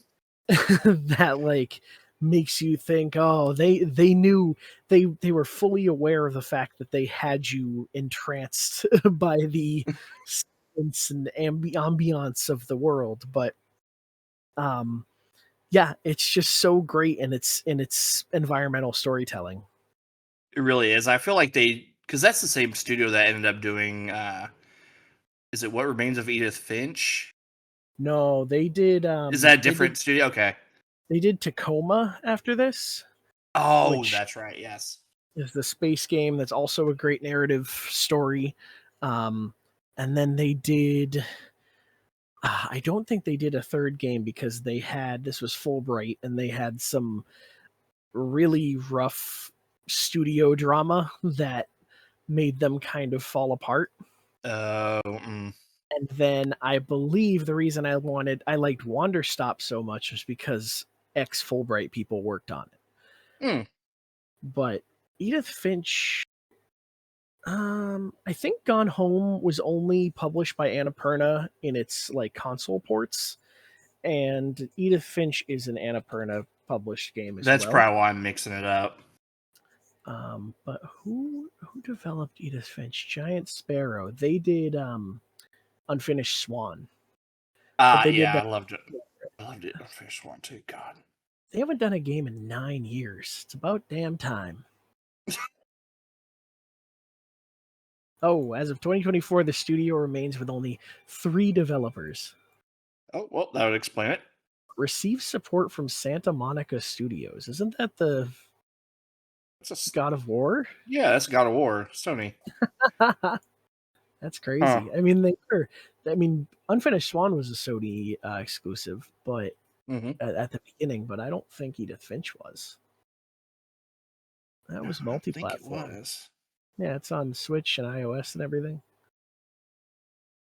that like makes you think, oh, they knew, they were fully aware of the fact that they had you entranced by the sense and ambiance of the world. But um Yeah, it's just so great in its environmental storytelling. It really is. I feel like because that's the same studio that ended up doing. Is it What Remains of Edith Finch? No, they did Is that a different studio? Okay. they did Tacoma after this, Oh, which that's right. Yes. is the space game that's also a great narrative story. And then they did I don't think they did a third game because this was Fulbright and they had some really rough studio drama that made them kind of fall apart. Oh, And then I believe the reason I liked Wanderstop so much was because ex Fulbright people worked on it. mm. But Edith Finch, I think Gone Home was only published by Annapurna in its like console ports, and Edith Finch is an Annapurna published game as That's well. probably why I'm mixing it up. But who developed Edith Finch? Giant Sparrow. They did Unfinished Swan. But they did Yeah, that. I loved it. I loved it. Fish one too. God. They haven't done a game in 9 years. It's about damn time. Oh, as of 2024, the studio remains with only 3 developers. Oh well, that would explain it. Receives support from Santa Monica Studios. Isn't that the God of War? Yeah, that's God of War. Sony. That's Huh. crazy. I mean, they were. I mean, Unfinished Swan was a Sony exclusive, but Mm-hmm. at the beginning. But I don't think Edith Finch was. That was I think it multi-platform. was. Yeah, it's on Switch and iOS and everything.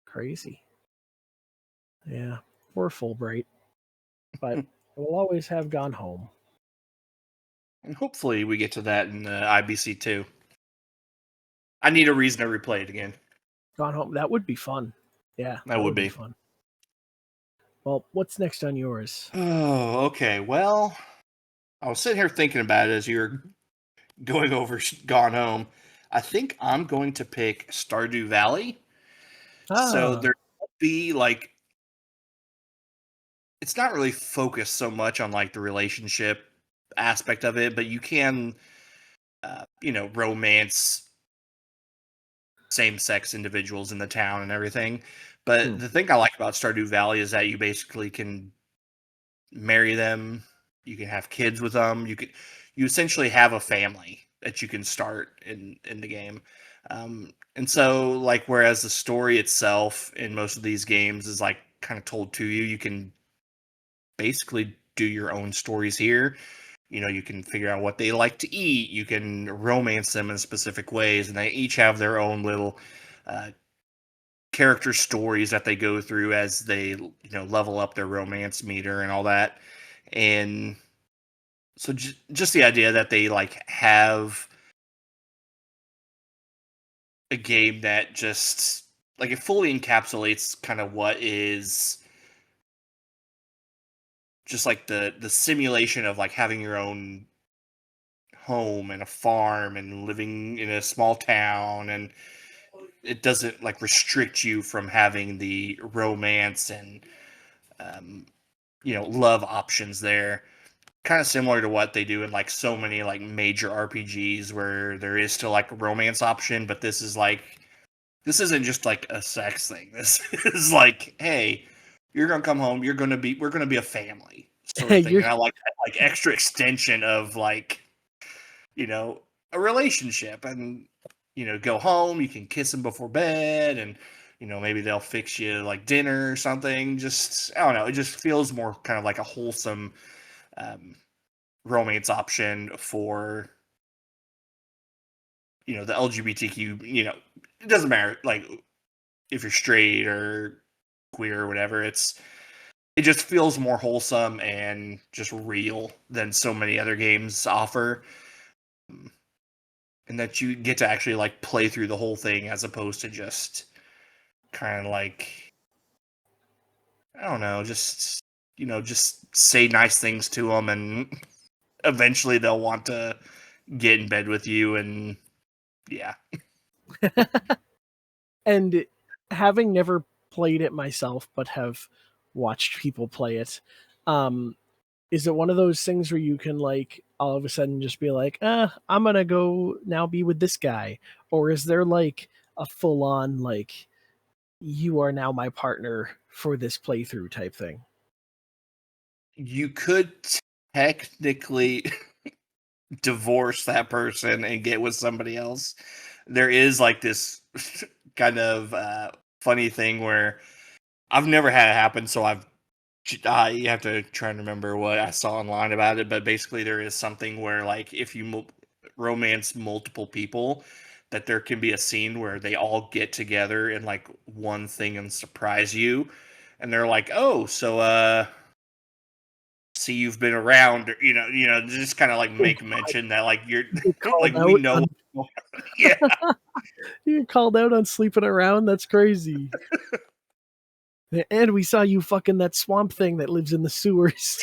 Crazy. Yeah, poor Fulbright. But we'll always have Gone Home. And hopefully we get to that in IBC too. I need a reason to replay it again. Gone Home. That would be fun. Yeah, That would be fun. Well, what's next on yours? Oh, okay. Well, I was sitting here thinking about it as you were going over Gone Home. I think I'm going to pick Stardew Valley. So there will be like, it's not really focused so much on like the relationship aspect of it, but you can, romance same-sex individuals in the town and everything. But the thing I like about Stardew Valley is that you basically can marry them, you can have kids with them, you essentially have a family that you can start in the game. And so like whereas the story itself in most of these games is like kind of told to you, you can basically do your own stories here. You can figure out what they like to eat, you can romance them in specific ways, and they each have their own little character stories that they go through as they level up their romance meter and all that. And so just the idea that they like have a game that just like it fully encapsulates kind of what is just like the simulation of like having your own home and a farm and living in a small town, and it doesn't like restrict you from having the romance and love options there. Kind of similar to what they do in like so many like major RPGs where there is still like a romance option, but this isn't just like a sex thing. This is like, hey, you're gonna come home, we're gonna be a family sort of thing. And I like that like extra extension of like, a relationship, and go home, you can kiss them before bed, and maybe they'll fix you like dinner or something. Just I don't know, it just feels more kind of like a wholesome romance option for the LGBTQ. It doesn't matter like if you're straight or queer or whatever. It just feels more wholesome and just real than so many other games offer. And that you get to actually like play through the whole thing as opposed to just kind of like, I don't know, just say nice things to them, and eventually they'll want to get in bed with you. And yeah. And having never played it myself but have watched people play it, is it one of those things where you can like all of a sudden just be like, I'm gonna go now be with this guy, or is there like a full on like you are now my partner for this playthrough type thing? You could technically divorce that person and get with somebody else. There is like this kind of funny thing where I've never had it happen, so you have to try and remember what I saw online about it. But basically, there is something where like if you romance multiple people, that there can be a scene where they all get together in like one thing and surprise you, and they're like, "Oh, so see you've been around," or, just kind of like make mention that like you're You get like called we out know. on Yeah. you get called out on sleeping around. That's crazy. And we saw you fucking that swamp thing that lives in the sewers.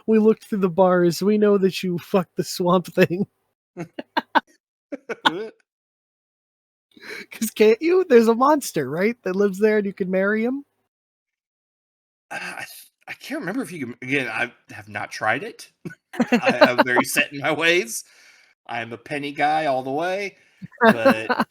We looked through the bars. We know that you fucked the swamp thing. Because can't you? There's a monster, right? That lives there and you can marry him. I can't remember if you can. Again, I have not tried it. I'm very set in my ways. I am a penny guy all the way. But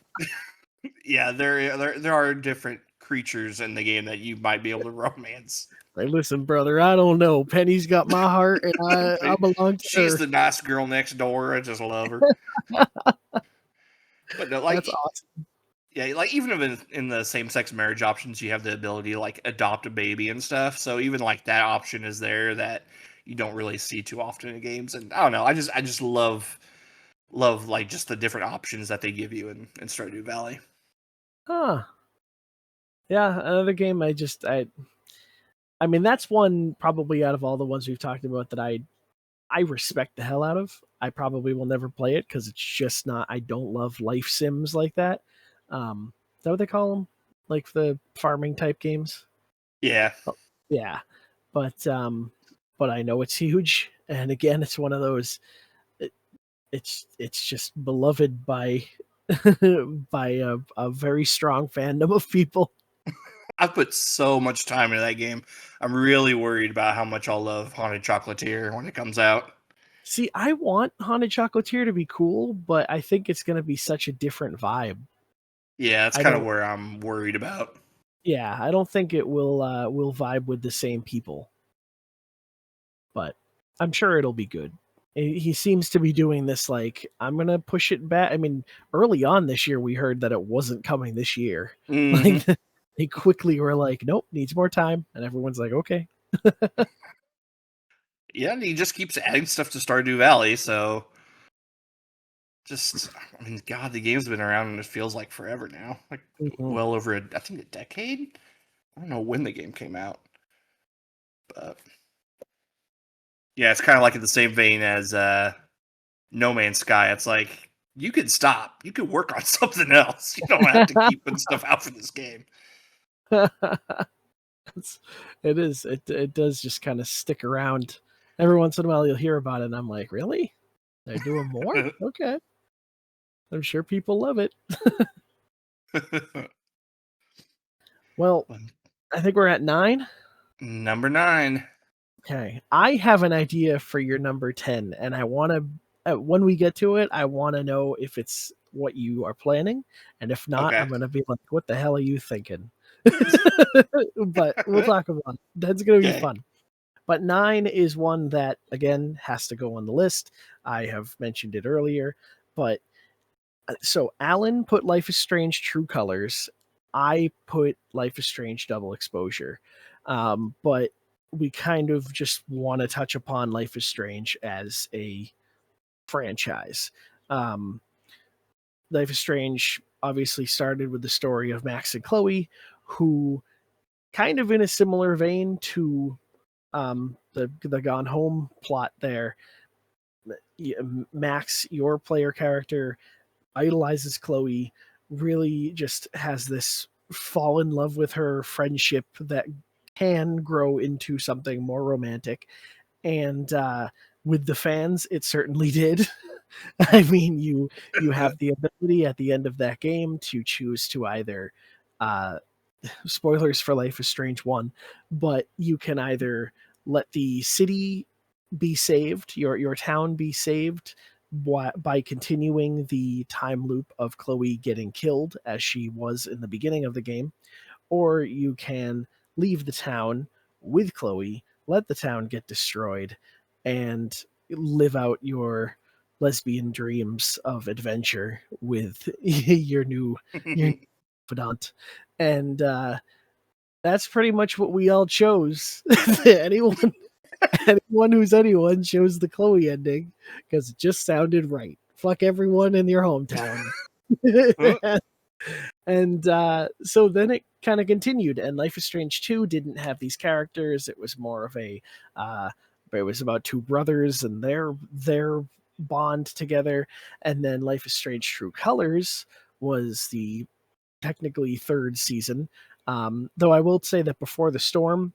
yeah, there are different creatures in the game that you might be able to romance. Like, listen, brother, I don't know. Penny's got my heart and I belong to She's her. the nice girl next door. I just love her. But no, That's like, awesome. yeah, like even if in the same sex marriage options, you have the ability to like adopt a baby and stuff. So even like that option is there that you don't really see too often in games. And I don't know, I just love like just the different options that they give you in Stardew Valley. Huh. Yeah, another game I mean that's one probably out of all the ones we've talked about that I respect the hell out of. I probably will never play it because it's just not. I don't love life sims like that. Is that what they call them? Like the farming type games. Yeah. Oh, yeah, but I know it's huge, and again, it's one of those. It, it's just beloved by by a very strong fandom of people. I've put so much time into that game. I'm really worried about how much I'll love Haunted Chocolatier when it comes out. See, I want Haunted Chocolatier to be cool, but I think it's going to be such a different vibe. Yeah, that's I kind of don't. where I'm worried about. Yeah, I don't think it will vibe with the same people, but I'm sure it'll be good. He seems to be doing this like I'm gonna push it back. I mean, early on this year we heard that it wasn't coming this year. Mm-hmm. Like they quickly were like, "Nope, needs more time," and everyone's like, "Okay." Yeah, and he just keeps adding stuff to Stardew Valley, so just I mean, God, the game's been around and it feels like forever now. Like Mhm. well over I think a decade. I don't know when the game came out, but yeah, it's kind of like in the same vein as No Man's Sky. It's like you could stop, you could work on something else. You don't have to keep putting stuff out for this game. It is. It does just kind of stick around. Every once in a while, you'll hear about it, and I'm like, "Really? They're doing more? Okay." I'm sure people love it. Well, I think we're at 9. Number 9. Okay. I have an idea for your number 10, and I want to, when we get to it, I want to know if it's what you are planning. And if not, Okay. I'm going to be like, what the hell are you thinking? But we'll talk about it. That's going to be Okay. fun. But 9 is one that, again, has to go on the list. I have mentioned it earlier, but so Alan put Life is Strange True Colors. I put Life is Strange Double Exposure. But we kind of just want to touch upon Life is Strange as a franchise. Um, Life is Strange obviously started with the story of Max and Chloe, who kind of in a similar vein to the Gone Home plot there. Max, your player character, idolizes Chloe, really just has this fall in love with her friendship that can grow into something more romantic. And with the fans, it certainly did. I mean, you have the ability at the end of that game to choose to either spoilers for Life is Strange 1, but you can either let the city be saved, your town be saved by continuing the time loop of Chloe getting killed as she was in the beginning of the game, or you can leave the town with Chloe, let the town get destroyed, and live out your lesbian dreams of adventure with your confidant. And that's pretty much what we all chose. anyone anyone who's anyone chose the Chloe ending because it just sounded right. Fuck everyone in your hometown. And so then it kind of continued, and Life is Strange 2 didn't have these characters. It was more of a it was about two brothers and their bond together. And then Life is Strange True Colors was the technically third season. Though I will say that Before the Storm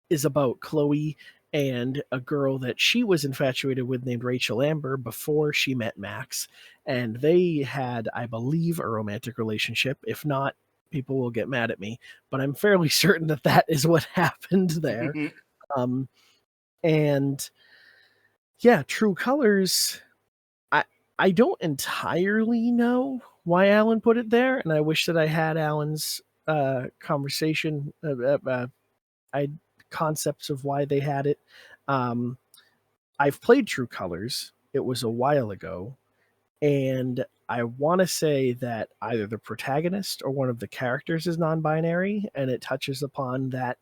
is about Chloe and a girl that she was infatuated with named Rachel Amber before she met Max. And they had, I believe, a romantic relationship. If not, people will get mad at me, but I'm fairly certain that that is what happened there. And yeah, True Colors, I don't entirely know why Alan put it there, and I wish that I had Alan's conversation concepts of why they had it. I've played True Colors. It was a while ago, and I want to say that either the protagonist or one of the characters is non-binary, and it touches upon that,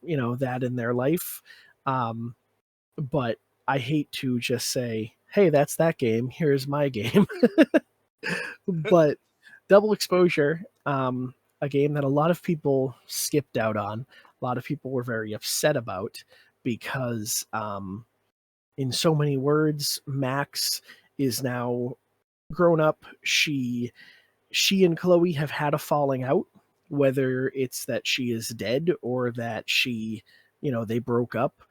that in their life. But I hate to just say, "Hey, that's that game. Here's my game." But Double Exposure, a game that a lot of people skipped out on, a lot of people were very upset about because, in so many words, Max is now grown up. She and Chloe have had a falling out, whether it's that she is dead or that they broke up.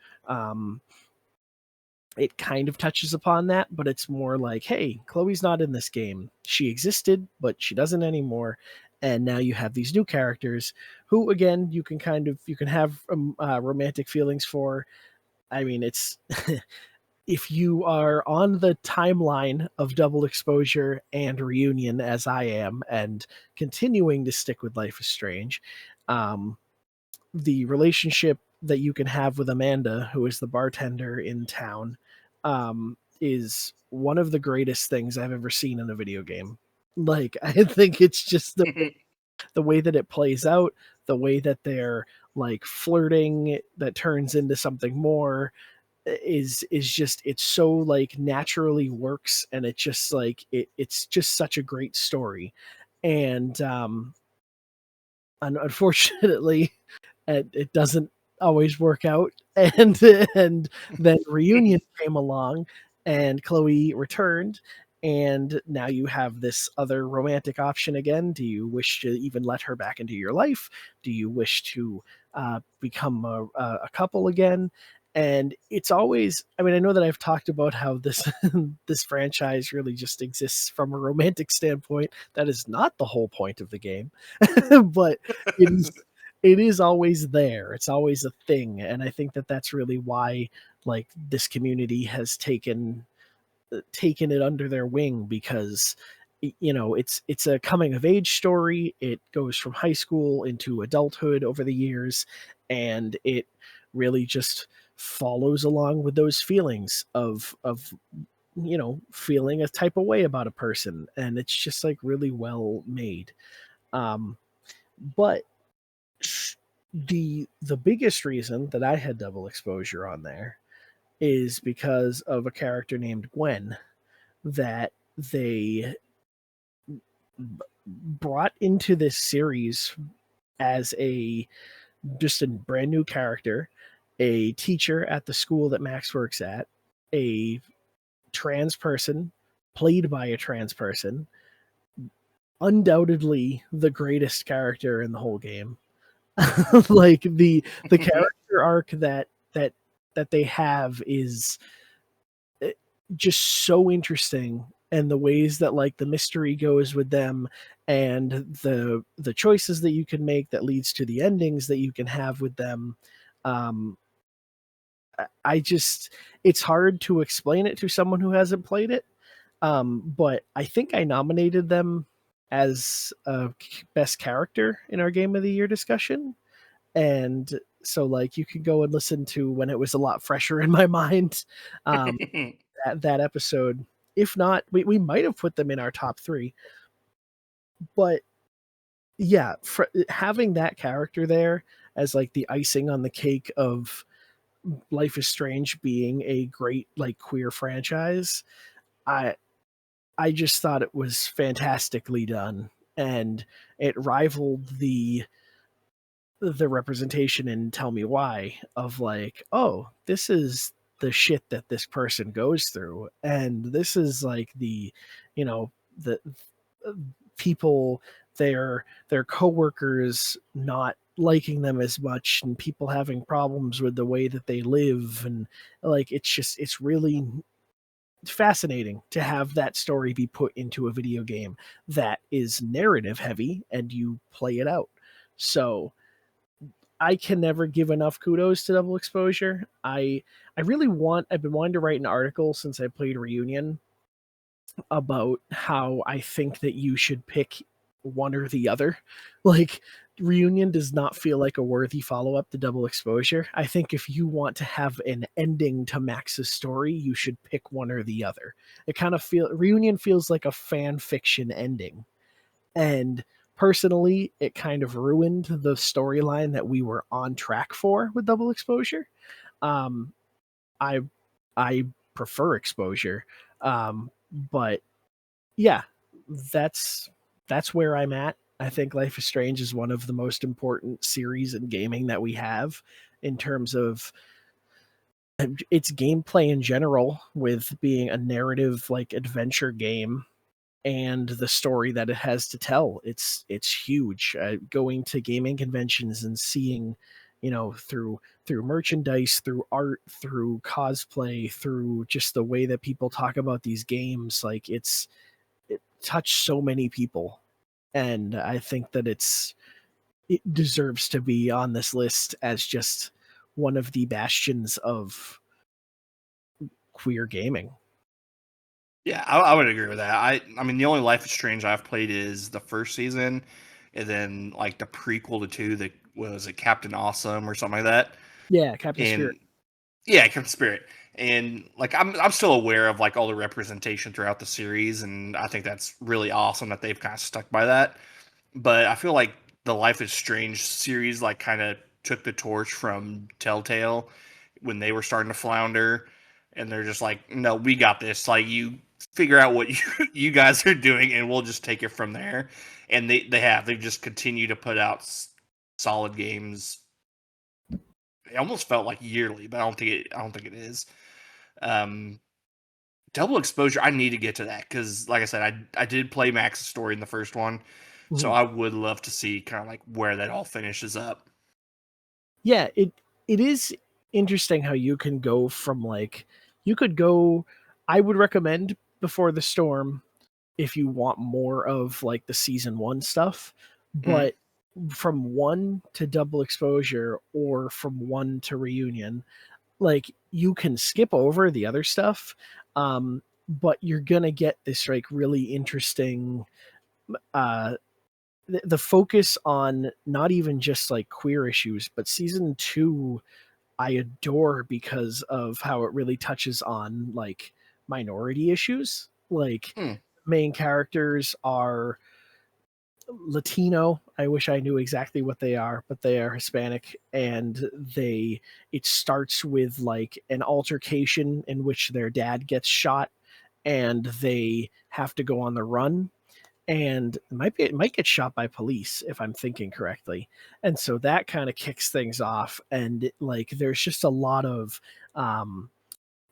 It kind of touches upon that, but it's more like, hey, Chloe's not in this game. She existed, but she doesn't anymore. And now you have these new characters who, again, you can have romantic feelings for. I mean, it's if you are on the timeline of Double Exposure and Reunion, as I am, and continuing to stick with Life is Strange, the relationship that you can have with Amanda, who is the bartender in town, is one of the greatest things I've ever seen in a video game. Like, I think it's just the way that it plays out, the way that they're like flirting that turns into something more is just, it's so like naturally works, and it just like it's just such a great story. And unfortunately it doesn't always work out. And then Reunion came along, and Chloe returned, and now you have this other romantic option again. Do you wish to even let her back into your life? Do you wish to become a couple again? And it's always, I mean, I know that I've talked about how this this franchise really just exists from a romantic standpoint. That is not the whole point of the game. But it is always there. It's always a thing, and I think that that's really why like this community has taken it under their wing, because it's a coming of age story. It goes from high school into adulthood over the years, and it really just follows along with those feelings of feeling a type of way about a person, and it's just like really well made. But the biggest reason that I had Double Exposure on there is because of a character named Gwen that they brought into this series as just a brand new character, a teacher at the school that Max works at, a trans person played by a trans person, undoubtedly the greatest character in the whole game. Like the character arc that they have is just so interesting, and the ways that like the mystery goes with them, and the choices that you can make that leads to the endings that you can have with them. um I just, it's hard to explain it to someone who hasn't played it. But I think I nominated them as a best character in our game of the year discussion. And so like you can go and listen to when it was a lot fresher in my mind, um, that episode. If not, we might have put them in our top three. But yeah, having that character there as like the icing on the cake of Life is Strange being a great like queer franchise, I I just thought it was fantastically done, and it rivaled the representation in Tell Me Why of like, oh, this is the shit that this person goes through, and this is like the, you know, the people, their coworkers not liking them as much, and people having problems with the way that they live, and like it's really fascinating to have that story be put into a video game that is narrative heavy and you play it out. So I can never give enough kudos to Double Exposure. I've been wanting to write an article since I played Reunion about how I think that you should pick one or the other. Like, Reunion does not feel like a worthy follow up to Double Exposure. I think if you want to have an ending to Max's story, you should pick one or the other. Reunion feels like a fan fiction ending. And personally, it kind of ruined the storyline that we were on track for with Double Exposure. Um, I I prefer Exposure, but yeah, that's that's where I'm at. I think Life is Strange is one of the most important series in gaming that we have in terms of its gameplay in general, with being a narrative like adventure game, and the story that it has to tell. It's huge. Going to gaming conventions and seeing, through merchandise, through art, through cosplay, through just the way that people talk about these games, like it touched so many people, and I think that it deserves to be on this list as just one of the bastions of queer gaming. Yeah, I would agree with that. I mean, the only Life is Strange I've played is the first season, and then like the prequel to two that was it Captain Awesome or something like that. Yeah, Captain Spirit. And yeah, Captain Spirit. And like I'm still aware of like all the representation throughout the series, and I think that's really awesome that they've kind of stuck by that. But I feel like the Life is Strange series like kind of took the torch from Telltale when they were starting to flounder, and they're just like, no, we got this. Like you figure out what you guys are doing, and we'll just take it from there. And they've just continued to put out solid games. It almost felt like yearly, but I don't think it is. Um, Double Exposure, I need to get to that because, like I said, I did play Max's story in the first one, so Mhm. I would love to see kind of like where that all finishes up. Yeah, it is interesting how you can go from like, you could go, I would recommend Before the Storm if you want more of like the season 1 stuff, Mm. but from 1 to Double Exposure or from 1 to Reunion, like you can skip over the other stuff, but you're gonna get this like really interesting, uh the focus on not even just like queer issues, but season 2 I adore because of how it really touches on like minority issues. Like, Mm. main characters are Latino. I wish I knew exactly what they are, but they are Hispanic, and it starts with like an altercation in which their dad gets shot and they have to go on the run, and it might get shot by police if I'm thinking correctly. And so that kind of kicks things off, and like there's just a lot of um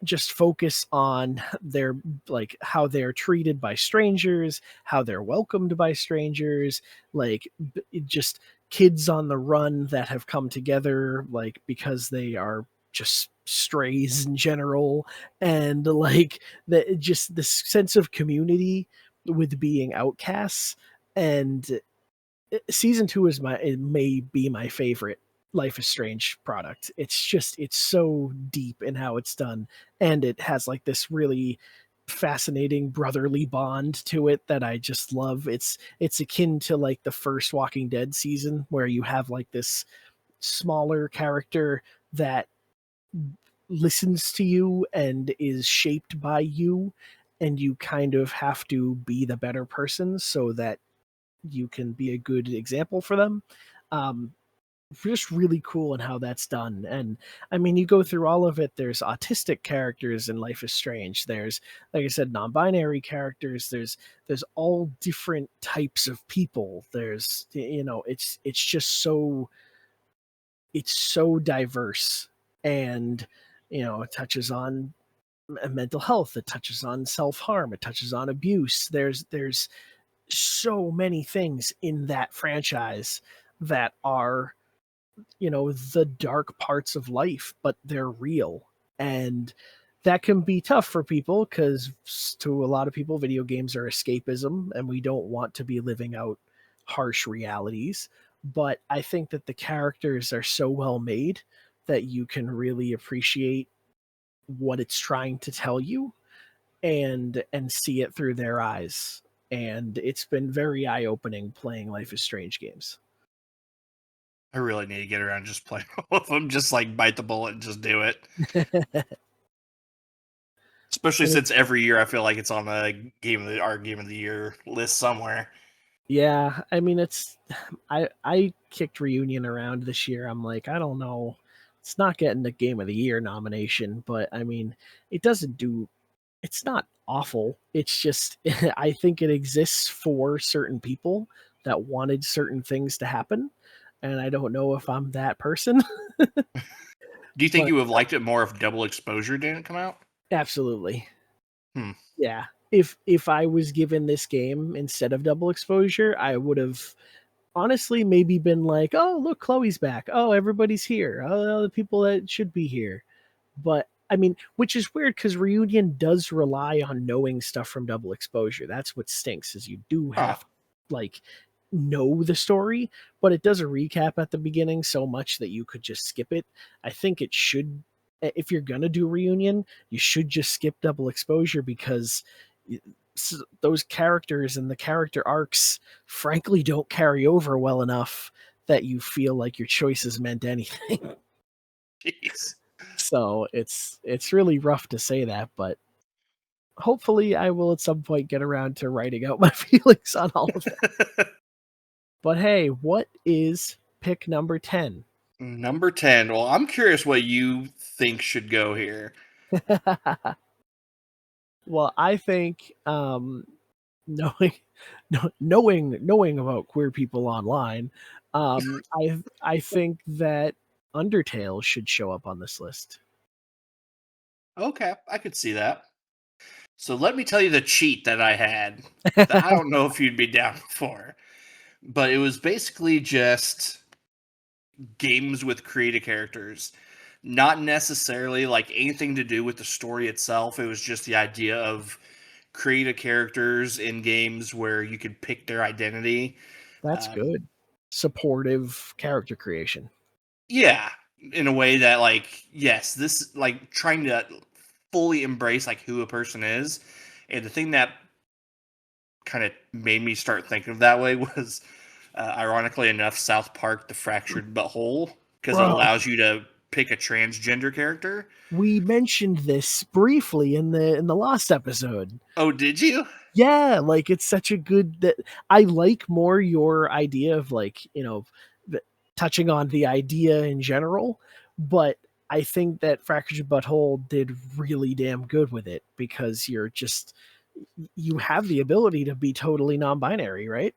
just focus on their, like how they're treated by strangers, how they're welcomed by strangers, like just kids on the run that have come together like because they are just strays in general, and like the just this sense of community with being outcasts. And season 2 is my it may be my favorite Life is Strange product. It's so deep in how it's done, and it has like this really fascinating brotherly bond to it that I just love. It's akin to like the first Walking Dead season, where you have like this smaller character that listens to you and is shaped by you, and you kind of have to be the better person so that you can be a good example for them. Um, just really cool in how that's done. And I mean, you go through all of it. There's autistic characters in Life is Strange. There's, like I said, non-binary characters. There's all different types of people. There's, it's just so diverse. And it touches on mental health, it touches on self-harm, it touches on abuse. There's so many things in that franchise that are the dark parts of life, but they're real. And that can be tough for people, because to a lot of people video games are escapism, and we don't want to be living out harsh realities. But I think that the characters are so well made that you can really appreciate what it's trying to tell you, and see it through their eyes. And it's been very eye-opening playing Life is Strange games. I really need to get around just playing all of them, just like bite the bullet and just do it. Especially since every year I feel like it's on our game of the year list somewhere. Yeah, I mean, I kicked Reunion around this year. I'm like, I don't know, it's not getting the Game of the Year nomination, but I mean, it's not awful. It's just I think it exists for certain people that wanted certain things to happen, and I don't know if I'm that person. Do you think But you would have liked it more if Double Exposure didn't come out? absolutely. Hmm. Yeah. If I was given this game instead of Double Exposure, I would have honestly maybe been like, "Oh, look, Chloe's back. Oh, everybody's here. Oh, the people that should be here." But I mean, which is weird because Reunion does rely on knowing stuff from Double Exposure. That's what stinks, is you do Huh. have to like know the story, but it does a recap at the beginning so much that you could just skip it. I think it should, if you're gonna do Reunion, you should just skip Double Exposure, because those characters and the character arcs frankly don't carry over well enough that you feel like your choices meant anything. Jeez. So it's really rough to say that, but hopefully I will at some point get around to writing out my feelings on all of that. But hey, what is pick number 10? Number 10. Well, I'm curious what you think should go here. Well, I think knowing knowing about queer people online, I think that Undertale should show up on this list. Okay, I could see that. So let me tell you the cheat that I had that I don't know if you'd be down for. But it was basically just games with creative characters. Not necessarily like anything to do with the story itself. It was just the idea of creative characters in games where you could pick their identity. That's Um, good. Supportive character creation. yeah, in a way that, like, yes, this, like, trying to fully embrace like who a person is. And the thing that kind of made me start thinking of that way was, ironically enough, South Park: The Fractured But Whole, because it Bro, allows you to pick a transgender character. we mentioned this briefly in the last episode. Oh, did you? Yeah, like it's such a good that I like more your idea of like, touching on the idea in general, but I think that Fractured Butthole did really damn good with it, because you have the ability to be totally non-binary, right?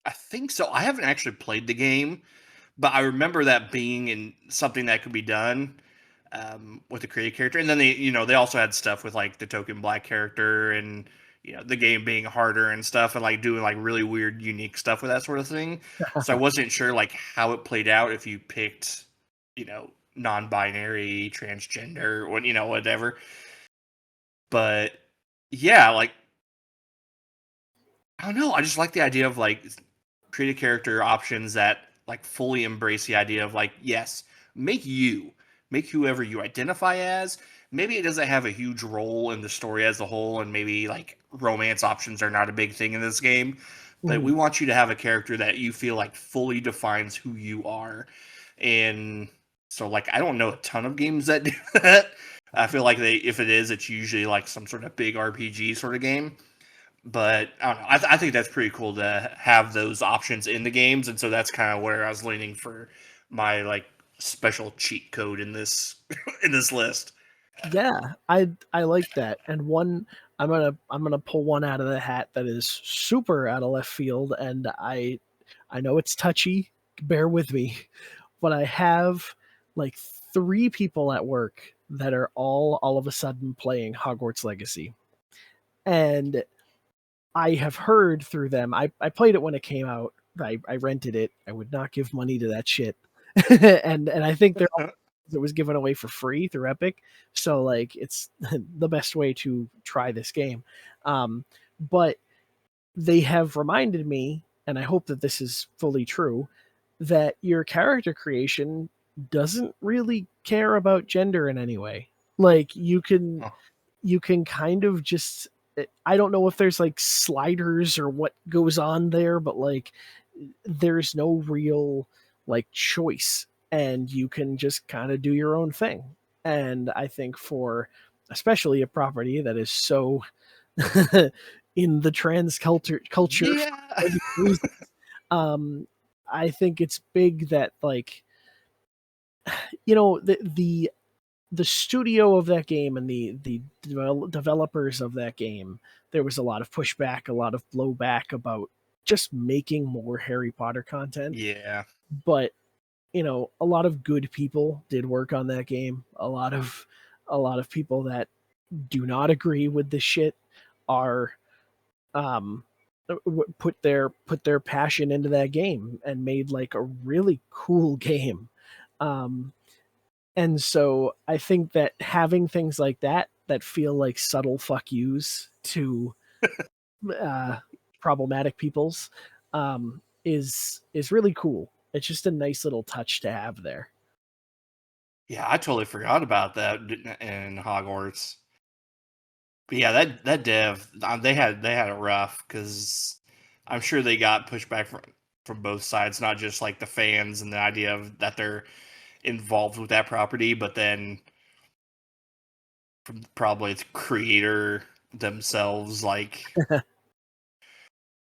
I think so. I haven't actually played the game, but I remember that being in something that could be done, with the creative character. And then they also had stuff with like the token black character, and the game being harder and stuff, and like doing like really weird, unique stuff with that sort of thing. So I wasn't sure like how it played out if you picked, non-binary, transgender, whatever. But yeah, like I don't know. I just like the idea of like create a character options that like fully embrace the idea of like, yes, make you, make whoever you identify as. Maybe it doesn't have a huge role in the story as a whole, and maybe like romance options are not a big thing in this game. But we want you to have a character that you feel like fully defines who you are. And so like I don't know a ton of games that do that. I feel like if it is, it's usually like some sort of big RPG sort of game. But I don't know. I think that's pretty cool to have those options in the games, and so that's kind of where I was leaning for my like special cheat code in this in this list. Yeah, I like that. And one I'm gonna pull one out of the hat that is super out of left field, and I know it's touchy. Bear with me, but I have like three people at work that are all of a sudden playing Hogwarts Legacy, and I have heard through them. I played it when it came out. I rented it. I would not give money to that shit, and I think they're it was given away for free through Epic. So like it's the best way to try this game. But they have reminded me, and I hope that this is fully true, that your character creation doesn't really care about gender in any way. Like you can kind of just I don't know if there's like sliders or what goes on there, but like there's no real like choice and you can just kind of do your own thing. And I think for especially a property that is so in the trans culture Yeah. for obvious reasons, um, I think it's big that like the studio of that game and the developers of that game, there was a lot of pushback, a lot of blowback about just making more Harry Potter content. Yeah. But a lot of good people did work on that game. A lot of people that do not agree with this shit are um put their passion into that game and made like a really cool game. Um and so I think that having things like that that feel like subtle fuck yous to uh, problematic peoples is really cool. It's just a nice little touch to have there. Yeah, I totally forgot about that in Hogwarts. But yeah, that dev they had it rough because I'm sure they got pushback from both sides, not just like the fans and the idea of that they're involved with that property, but then from probably the creator themselves, like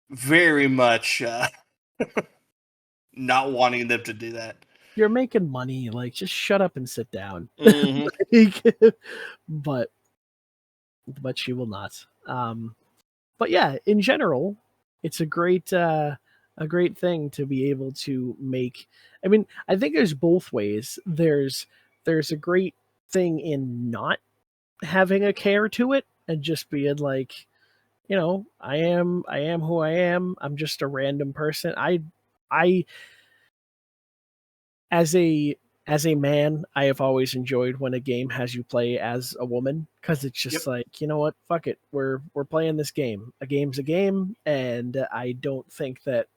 very much not wanting them to do that. You're making money, like just shut up and sit down. Mm-hmm. Like, but she will not. But yeah, in general, it's a great thing to be able to make. I mean, I think there's both ways. There's a great thing in not having a care to it and just being like, I am who I am. I'm just a random person. I as a as a man, I have always enjoyed when a game has you play as a woman because it's Yep. just like, you know what, fuck it, we're playing this game. A game's a game, and I don't think that.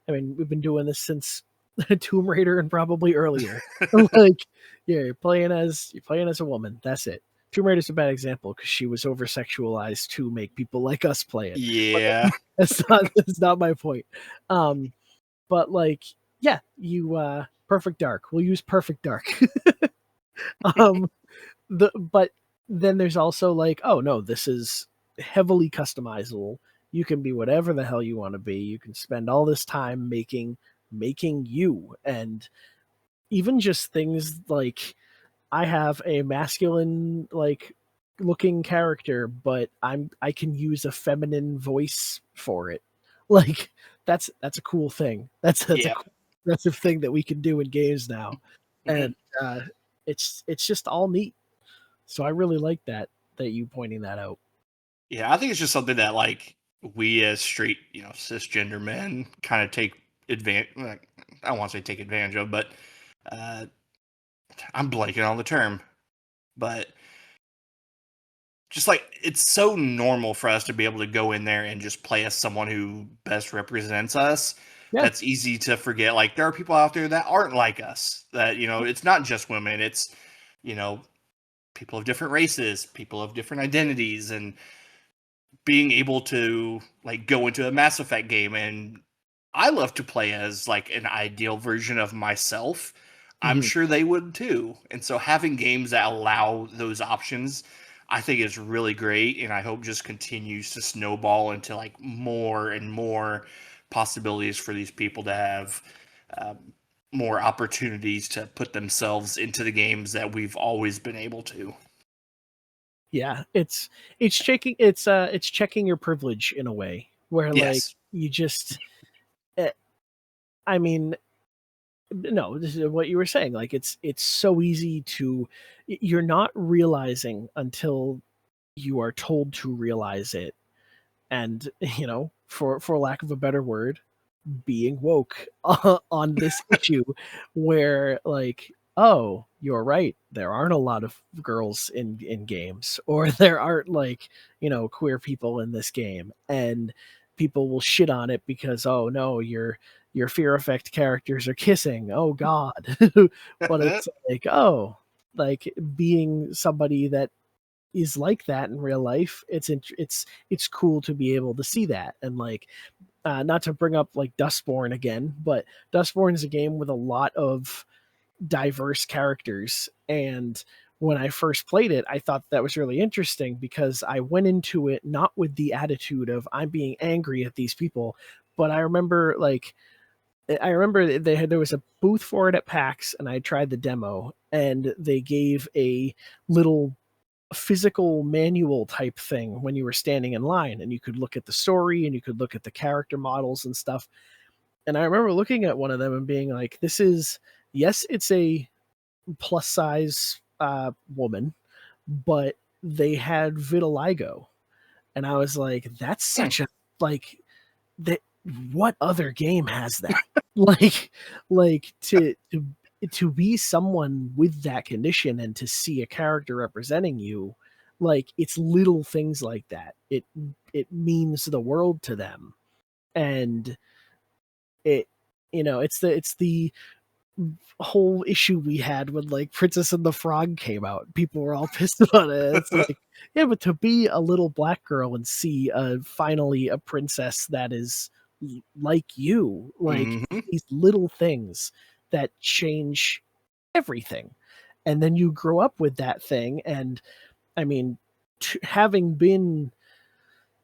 I mean, we've been doing this since Tomb Raider and probably earlier. Like, yeah, you're playing as a woman. That's it. Tomb Raider's a bad example because she was over sexualized to make people like us play it. But Yeah. that's not my point. Um, but like, yeah, you Perfect Dark. We'll use Perfect Dark. um, but then there's also like, oh no, this is heavily customizable. You can be whatever the hell you want to be. You can spend all this time making you, and even just things like I have a masculine like looking character, but I can use a feminine voice for it. Like that's a cool thing. That's a Yeah. cool progressive thing that we can do in games now, Mhm. and it's just all neat. So I really like that you pointing that out. Yeah, I think it's just something that like we as straight, cisgender men kind of take advantage. I don't want to say take advantage of, but uh, I'm blanking on the term, but just like it's so normal for us to be able to go in there and just play as someone who best represents us. Yeah. That's easy to forget. Like there are people out there that aren't like us. That it's not just women. It's you know people of different races, people of different identities, and being able to like go into a Mass Effect game, and I love to play as like an ideal version of myself. I'm Mhm. sure they would too. And so having games that allow those options, I think is really great, and I hope just continues to snowball into like more and more possibilities for these people to have um, more opportunities to put themselves into the games that we've always been able to. Yeah, it's checking your privilege in a way where like Yes. you just eh, I mean, no, this is what you were saying. Like it's so easy to you're not realizing until you are told to realize it. And for lack of a better word, being woke on this issue where like, oh, you're right, there aren't a lot of girls in games, or there aren't like queer people in this game, and people will shit on it because, oh no, your Fear Effect characters are kissing, oh god. But it's like, oh, like being somebody that is like that in real life, it's cool to be able to see that. And like, not to bring up like Dustborn again, but Dustborn is a game with a lot of diverse characters. And when I first played it, I thought that was really interesting because I went into it not with the attitude of I'm being angry at these people, but I remember there was a booth for it at PAX, and I tried the demo, and they gave a little physical manual type thing when you were standing in line, and you could look at the story and you could look at the character models and stuff. And I remember looking at one of them and being like, this is, yes, it's a plus size woman, but they had vitiligo. And I was like, that's such a, like, that, what other game has that? like, like to be someone with that condition and to see a character representing you, like it's little things like that. It means the world to them. And it it's the whole issue we had when like Princess and the Frog came out. People were all pissed about it. It's like, yeah, but to be a little black girl and see finally a princess that is like you, like Hmm. these little things that change everything. And then you grow up with that thing. And I mean, having been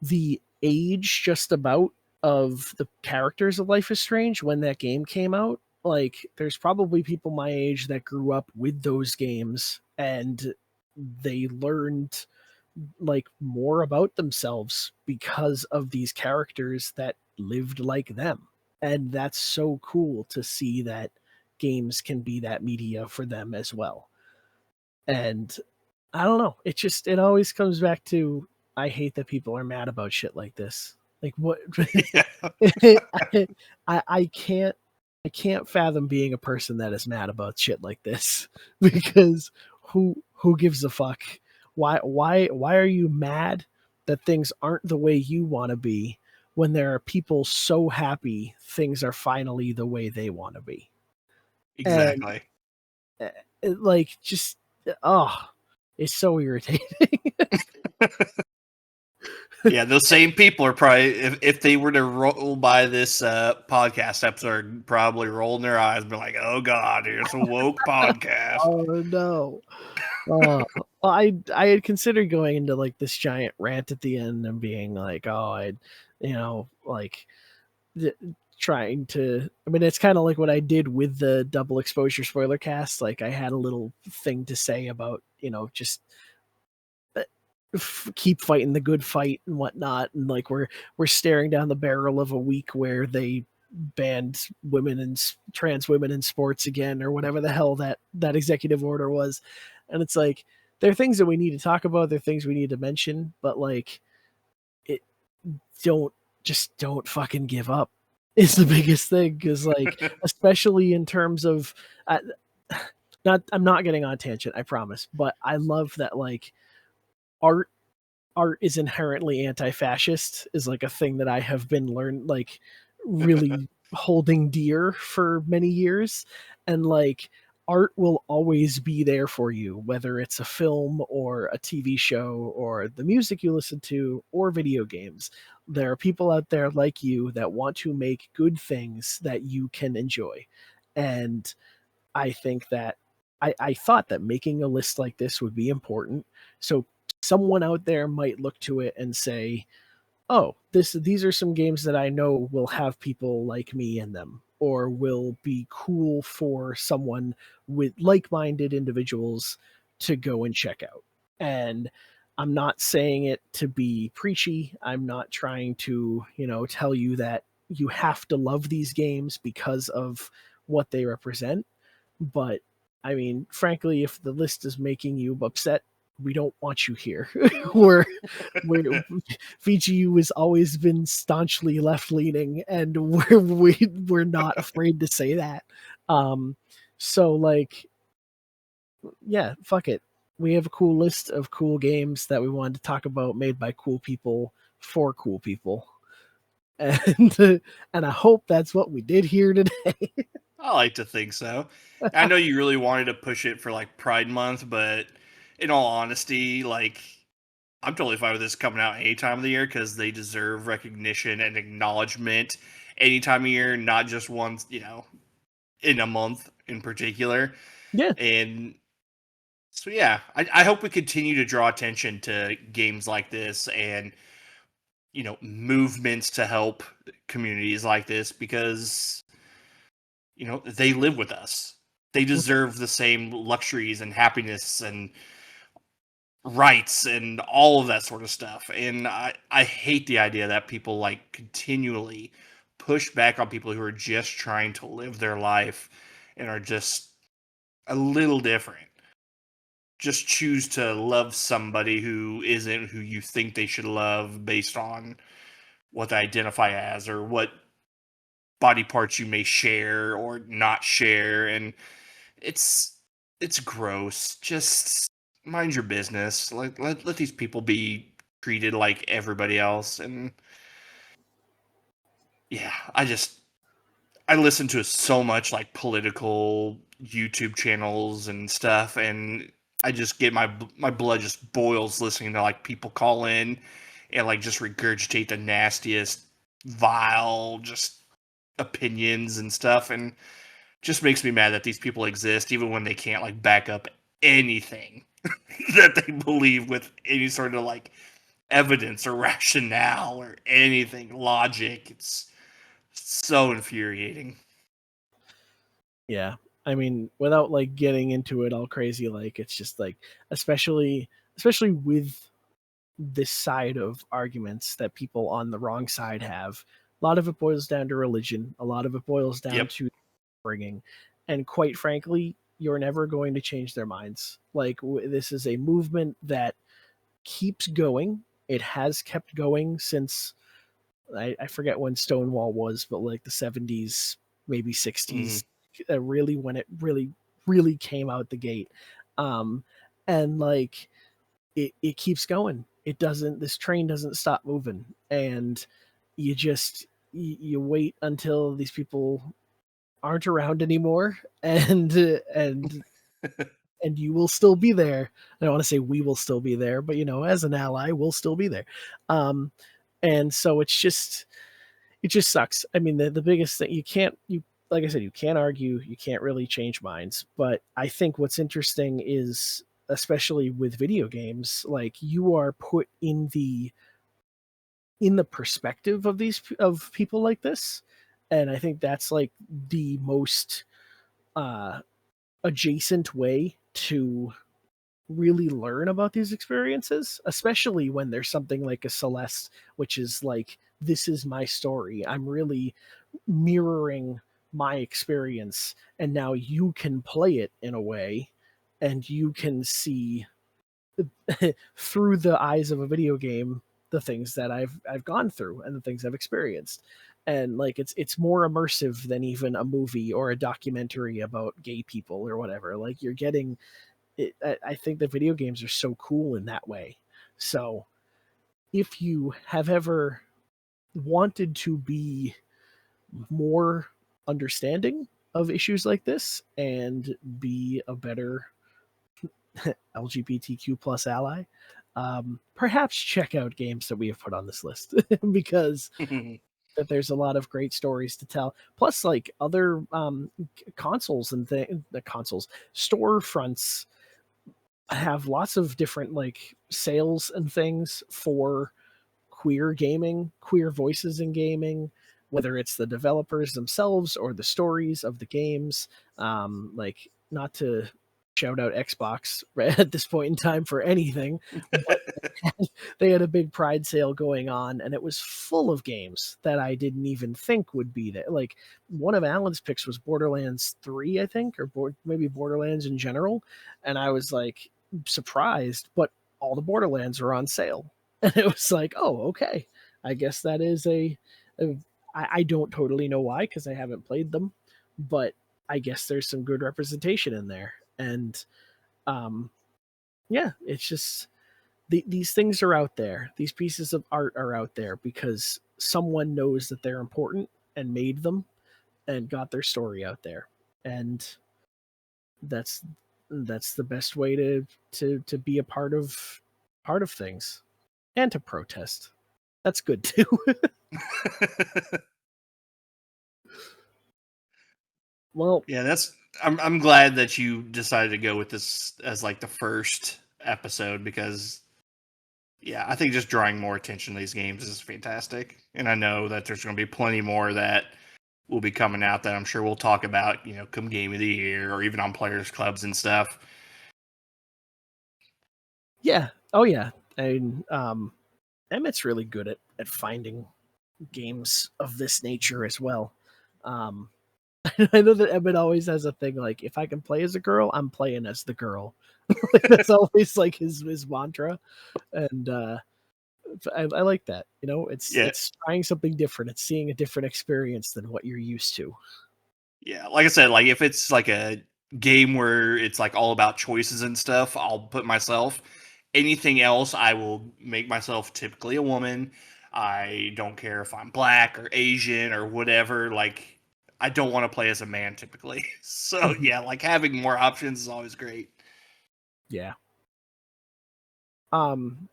the age just about of the characters of Life is Strange when that game came out, like there's probably people my age that grew up with those games, and they learned like more about themselves because of these characters that lived like them. And that's so cool to see that games can be that media for them as well. And I don't know. It always comes back to, I hate that people are mad about shit like this. Like what? Yeah. I can't fathom being a person that is mad about shit like this because who gives a fuck? Why are you mad that things aren't the way you want to be when there are people so happy things are finally the way they want to be? And Exactly. like just, oh, it's so irritating. Yeah, those same people are probably, if they were to roll by this podcast episode, probably rolling their eyes and be like, "Oh God, here's a woke podcast." Oh no. Oh, well, I had considered going into like this giant rant at the end and being like, oh, I'd, like th- trying to. I mean, it's kind of like what I did with the double exposure spoiler cast. Like, I had a little thing to say about just keep fighting the good fight and whatnot, and like we're staring down the barrel of a week where they banned women and trans women in sports again, or whatever the hell that executive order was. And it's like, there are things that we need to talk about, there are things we need to mention, but like, it don't don't fucking give up is the biggest thing. Because like, especially in terms of I'm not getting on a tangent, I promise, but I love that like art art is inherently anti-fascist is like a thing that I have been learned like really holding dear for many years. And like art will always be there for you, whether it's a film or a TV show or the music you listen to or video games. There are people out there like you that want to make good things that you can enjoy. And I think that I thought that making a list like this would be important. So someone out there might look to it and say, "Oh, these are some games that I know will have people like me in them, or will be cool for someone with like-minded individuals to go and check out." And I'm not saying it to be preachy. I'm not trying to, tell you that you have to love these games because of what they represent. But I mean, frankly, if the list is making you upset, we don't want you here. we're VGU has always been staunchly left leaning, and we're not afraid to say that. So like, yeah, fuck it. We have a cool list of cool games that we wanted to talk about, made by cool people for cool people, and and I hope that's what we did here today. I like to think so. I know you really wanted to push it for like Pride Month, but in all honesty, like I'm totally fine with this coming out any time of the year because they deserve recognition and acknowledgement any time of year, not just once, in a month in particular. Yeah. And so, yeah, I hope we continue to draw attention to games like this and, movements to help communities like this because, they live with us. They deserve the same luxuries and happiness and rights and all of that sort of stuff. And I hate the idea that people like continually push back on people who are just trying to live their life and are just a little different. Just choose to love somebody who isn't who you think they should love based on what they identify as or what body parts you may share or not share. And it's gross. Just mind your business. Let these people be treated like everybody else. And yeah, I listen to so much like political YouTube channels and stuff, and I just get my blood just boils listening to like people call in and like just regurgitate the nastiest, vile, just opinions and stuff, and just makes me mad that these people exist, even when they can't like back up anything that they believe with any sort of like evidence or rationale or anything logic. It's so infuriating. Yeah. I mean, without like getting into it all crazy, like it's just like, especially with this side of arguments that people on the wrong side have, a lot of it boils down to religion. A lot of it boils down Yep. to bringing, and quite frankly, you're never going to change their minds. Like this is a movement that keeps going. It has kept going since I forget when Stonewall was, but like the 70s, maybe 60s, really when it really came out the gate. Um, and like it keeps going. It doesn't. This train doesn't stop moving, and you just you wait until these people aren't around anymore, and and you will still be there. I don't want to say we will still be there, but as an ally, we'll still be there. Um, and so it just sucks. I mean, the biggest thing you like I said, you can't argue, you can't really change minds. But I think what's interesting is, especially with video games, like you are put in the perspective of these of people like this, and I think that's like the most uh, adjacent way to really learn about these experiences, especially when there's something like a Celeste, which is like, this is my story. I'm really mirroring my experience, and now you can play it in a way, and you can see through the eyes of a video game the things that I've gone through and the things I've experienced. and like it's more immersive than even a movie or a documentary about gay people or whatever. Like you're getting it. I think the video games are so cool in that way. So if you have ever wanted to be more understanding of issues like this and be a better LGBTQ plus ally, perhaps check out games that we have put on this list because that there's a lot of great stories to tell. Plus, like other consoles and the consoles storefronts have lots of different like sales and things for queer gaming, queer voices in gaming, whether it's the developers themselves or the stories of the games. Like, not to shout out Xbox at this point in time for anything, but they had a big Pride sale going on, and it was full of games that I didn't even think would be there. Like, one of Alan's picks was Borderlands 3, I think, or maybe Borderlands in general. And I was like surprised, but all the Borderlands are on sale. And it was like, oh, okay. I guess that is I don't totally know why because I haven't played them, but I guess there's some good representation in there. And um, yeah, it's just these things are out there. These pieces of art are out there because someone knows that they're important and made them and got their story out there. And that's the best way to be a part of things and to protest. That's good too. Well, Yeah, I'm glad that you decided to go with this as like the first episode because yeah, I think just drawing more attention to these games is fantastic. And I know that there's going to be plenty more that will be coming out that I'm sure we'll talk about, come Game of the Year or even on Players Clubs and stuff. yeah. Oh yeah. And Emmett's really good at finding games of this nature as well. Um I know that Emmett always has a thing like, if I can play as a girl, I'm playing as the girl. Like, that's always like his mantra. And I like that. Yeah. It's trying something different. It's seeing a different experience than what you're used to. Yeah, like I said, like if it's like a game where it's like all about choices and stuff, I'll put myself. Anything else, I will make myself typically a woman. I don't care if I'm black or Asian or whatever. Like, I don't want to play as a man typically. So yeah, like having more options is always great. Yeah.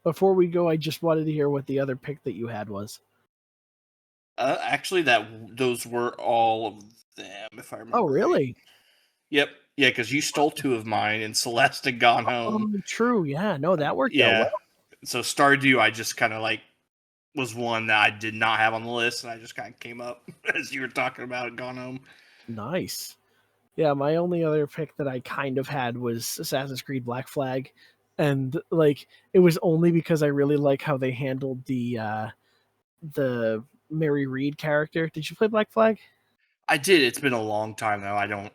Before we go, I just wanted to hear what the other pick that you had was. Actually, those were all of them, if I Oh, remember right. really? Yep. Yeah, because you stole two of mine, and Celeste had gone home. True. Yeah. No, that worked out Yeah. well. So Stardew, I just kind of like was one that I did not have on the list, and I just kind of came up as you were talking about it, gone home. Nice. Yeah, my only other pick that I kind of had was Assassin's Creed Black Flag. And like it was only because I really like how they handled the Mary Reed character. Did you play Black Flag? I did. It's been a long time though. I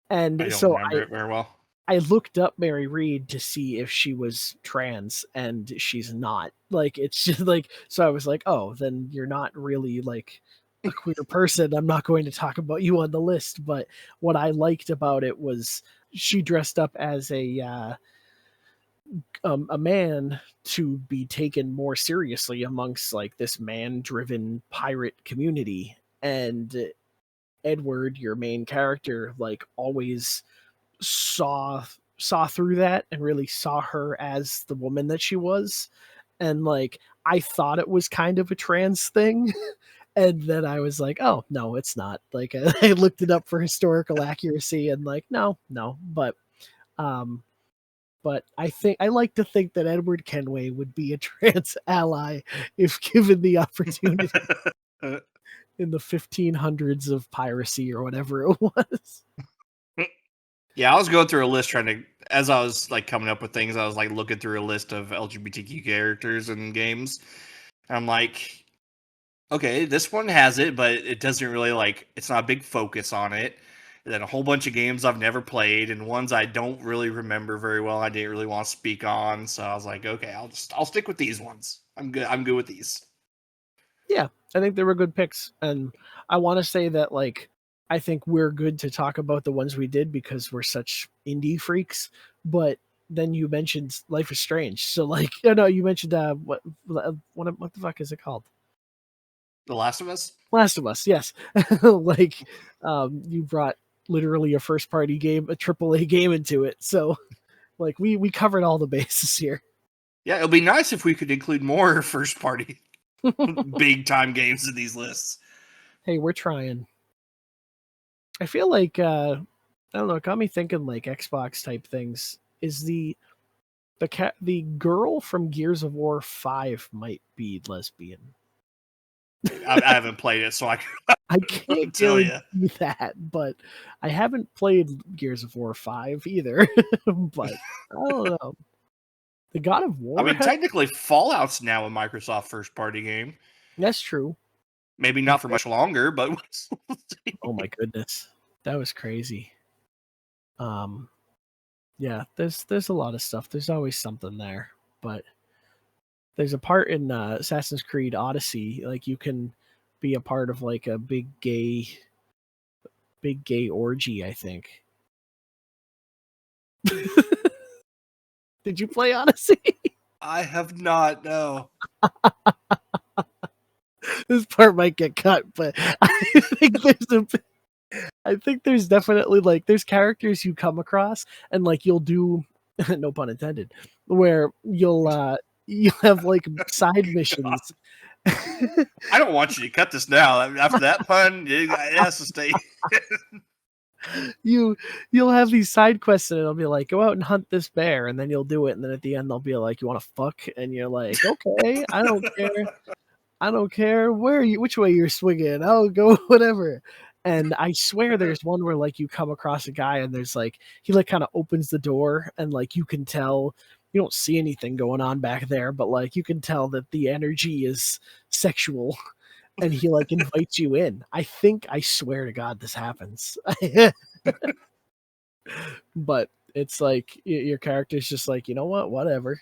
And don't so remember it very well. I looked up Mary Reed to see if she was trans, and she's not. Like, it's just like, so I was like, oh, then you're not really like a queer person. I'm not going to talk about you on the list. But what I liked about it was she dressed up as a man to be taken more seriously amongst like this man-driven pirate community. And Edward, your main character, like always saw through that and really saw her as the woman that she was. And like I thought it was kind of a trans thing. And then I was like, oh no, it's not. Like I looked it up for historical accuracy and like no. Um but I like to think that Edward Kenway would be a trans ally if given the opportunity in the 1500s of piracy or whatever it was. Yeah, I was going through a list trying to, as I was like coming up with things, I was like looking through a list of LGBTQ characters in games. And I'm like, okay, this one has it, but it doesn't really like, it's not a big focus on it. And then a whole bunch of games I've never played and ones I don't really remember very well. I didn't really want to speak on, so I was like, okay, I'll stick with these ones. I'm good. I'm good with these. Yeah, I think they were good picks, and I want to say that like I think we're good to talk about the ones we did because we're such indie freaks. But then you mentioned Life is Strange, so like no, you mentioned what the fuck is it called? The Last of Us. Last of Us, yes. Like you brought literally a first party game, a AAA game into it, so like we covered all the bases here. Yeah, it'll be nice if we could include more first party big time games in these lists. Hey, we're trying. I feel like I don't know, it got me thinking like Xbox type things. Is the girl from Gears of War 5 might be lesbian. I haven't played it, so I I couldn't can't tell guarantee you. that, but I haven't played Gears of War 5 either. But I don't know. The God of I War mean, has, technically, Fallout's now a Microsoft first party game. that's true. Maybe not for much longer, but Oh my goodness. That was crazy. Um yeah, there's a lot of stuff. There's always something there. But there's a part in Assassin's Creed Odyssey, like you can be a part of like a big gay orgy, I think. Did you play Odyssey? I have not. No. This part might get cut, but I think there's definitely like there's characters you come across and like you'll do no pun intended, where you'll have like side missions. I don't want you to cut this now. After that pun, it has to stay. You'll have these side quests and it'll be like go out and hunt this bear, and then you'll do it, and then at the end they'll be like you want to fuck, and you're like okay, I don't care which way you're swinging, I'll go whatever. And I swear there's one where like you come across a guy and there's like he like kind of opens the door and like you can tell you don't see anything going on back there, but like you can tell that the energy is sexual, and he like invites you in. I swear to God this happens. But it's like your character's just like, you know what, whatever.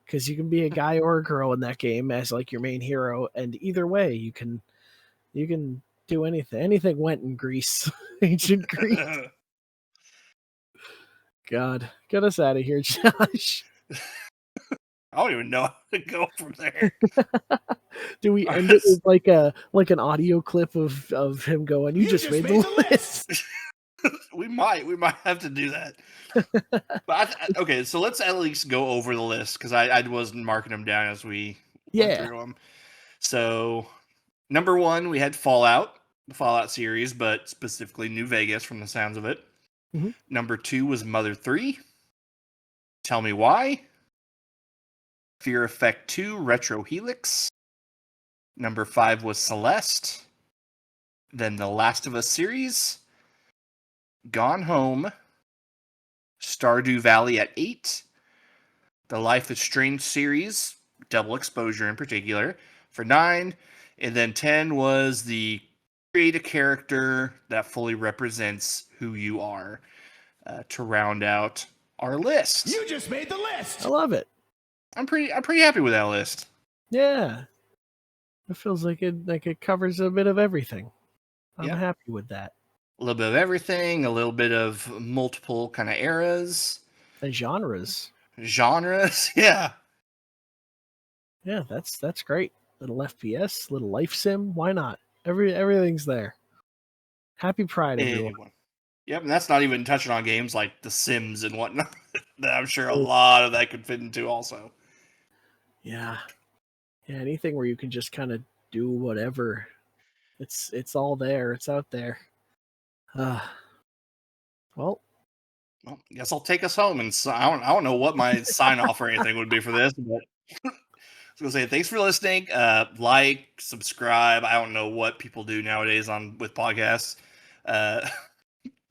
Because you can be a guy or a girl in that game as like your main hero, and either way you can do anything. Anything went in Greece, ancient Greece. God, get us out of here, Josh. I don't even know how to go from there. Do we end it with like an audio clip of him going, "You just made the list." We might have to do that. But okay, so let's at least go over the list because I wasn't marking them down as we went through them. So number 1, we had Fallout, the Fallout series, but specifically New Vegas from the sounds of it. Mhm. Number 2 was Mother 3. Tell Me Why. Fear Effect 2 Retro Helix. Number 5 was Celeste. Then the Last of Us series. Gone Home. Stardew Valley at 8. The Life is Strange series, Double Exposure in particular, for 9. And then 10 was the create a character that fully represents who you are to round out our list. You just made the list. I love it. I'm pretty happy with that list. Yeah, it feels like it covers a bit of everything. I'm happy with that. A little bit of everything, a little bit of multiple kind of eras And genres. Yeah. Yeah, that's great. Little FPS, little life sim. Why not? Everything's there. Happy Pride, everyone. Yep, and that's not even touching on games like The Sims and whatnot that I'm sure a lot of that could fit into also. Yeah. Yeah, anything where you can just kind of do whatever. It's all there. It's out there. Well, I guess I'll take us home, and I don't know what my sign off or anything would be for this, but I was gonna say thanks for listening. Like, subscribe. I don't know what people do nowadays with podcasts.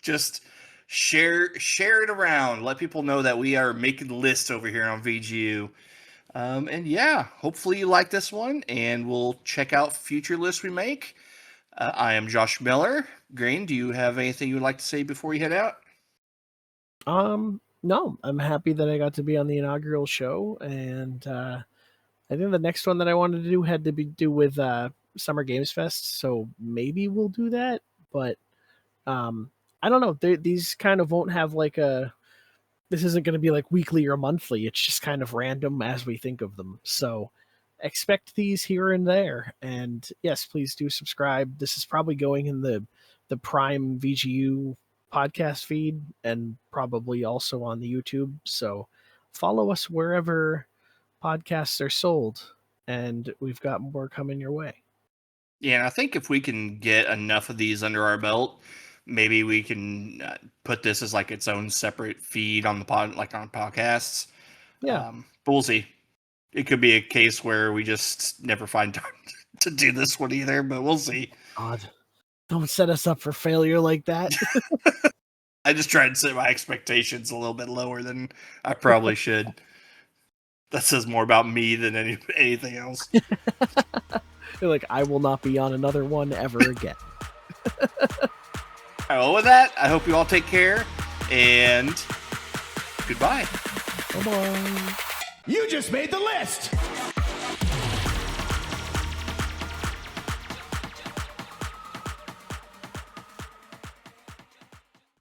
Just share it around. Let people know that we are making the list over here on VGU. And yeah, hopefully you like this one, and we'll check out future lists we make. I am Josh Miller. Green, do you have anything you would like to say before you head out? No, I'm happy that I got to be on the inaugural show, and I think the next one that I wanted to do had to do with Summer Games Fest, so maybe we'll do that. But I don't know. These kind of won't have like a. This isn't going to be like weekly or monthly. It's just kind of random as we think of them. So expect these here and there. And yes, please do subscribe. This is probably going in the Prime VGU podcast feed and probably also on the YouTube. So follow us wherever podcasts are sold, and we've got more coming your way. Yeah, and I think if we can get enough of these under our belt, maybe we can put this as like its own separate feed on the pod, like on podcasts. Yeah. But we'll see. It could be a case where we just never find time to do this one either, but we'll see. God, don't set us up for failure like that. I just tried to set my expectations a little bit lower than I probably should. That says more about me than anything else. You're like, I will not be on another one ever again. Well, with that, I hope you all take care, and goodbye. Bye-bye. You just made the list!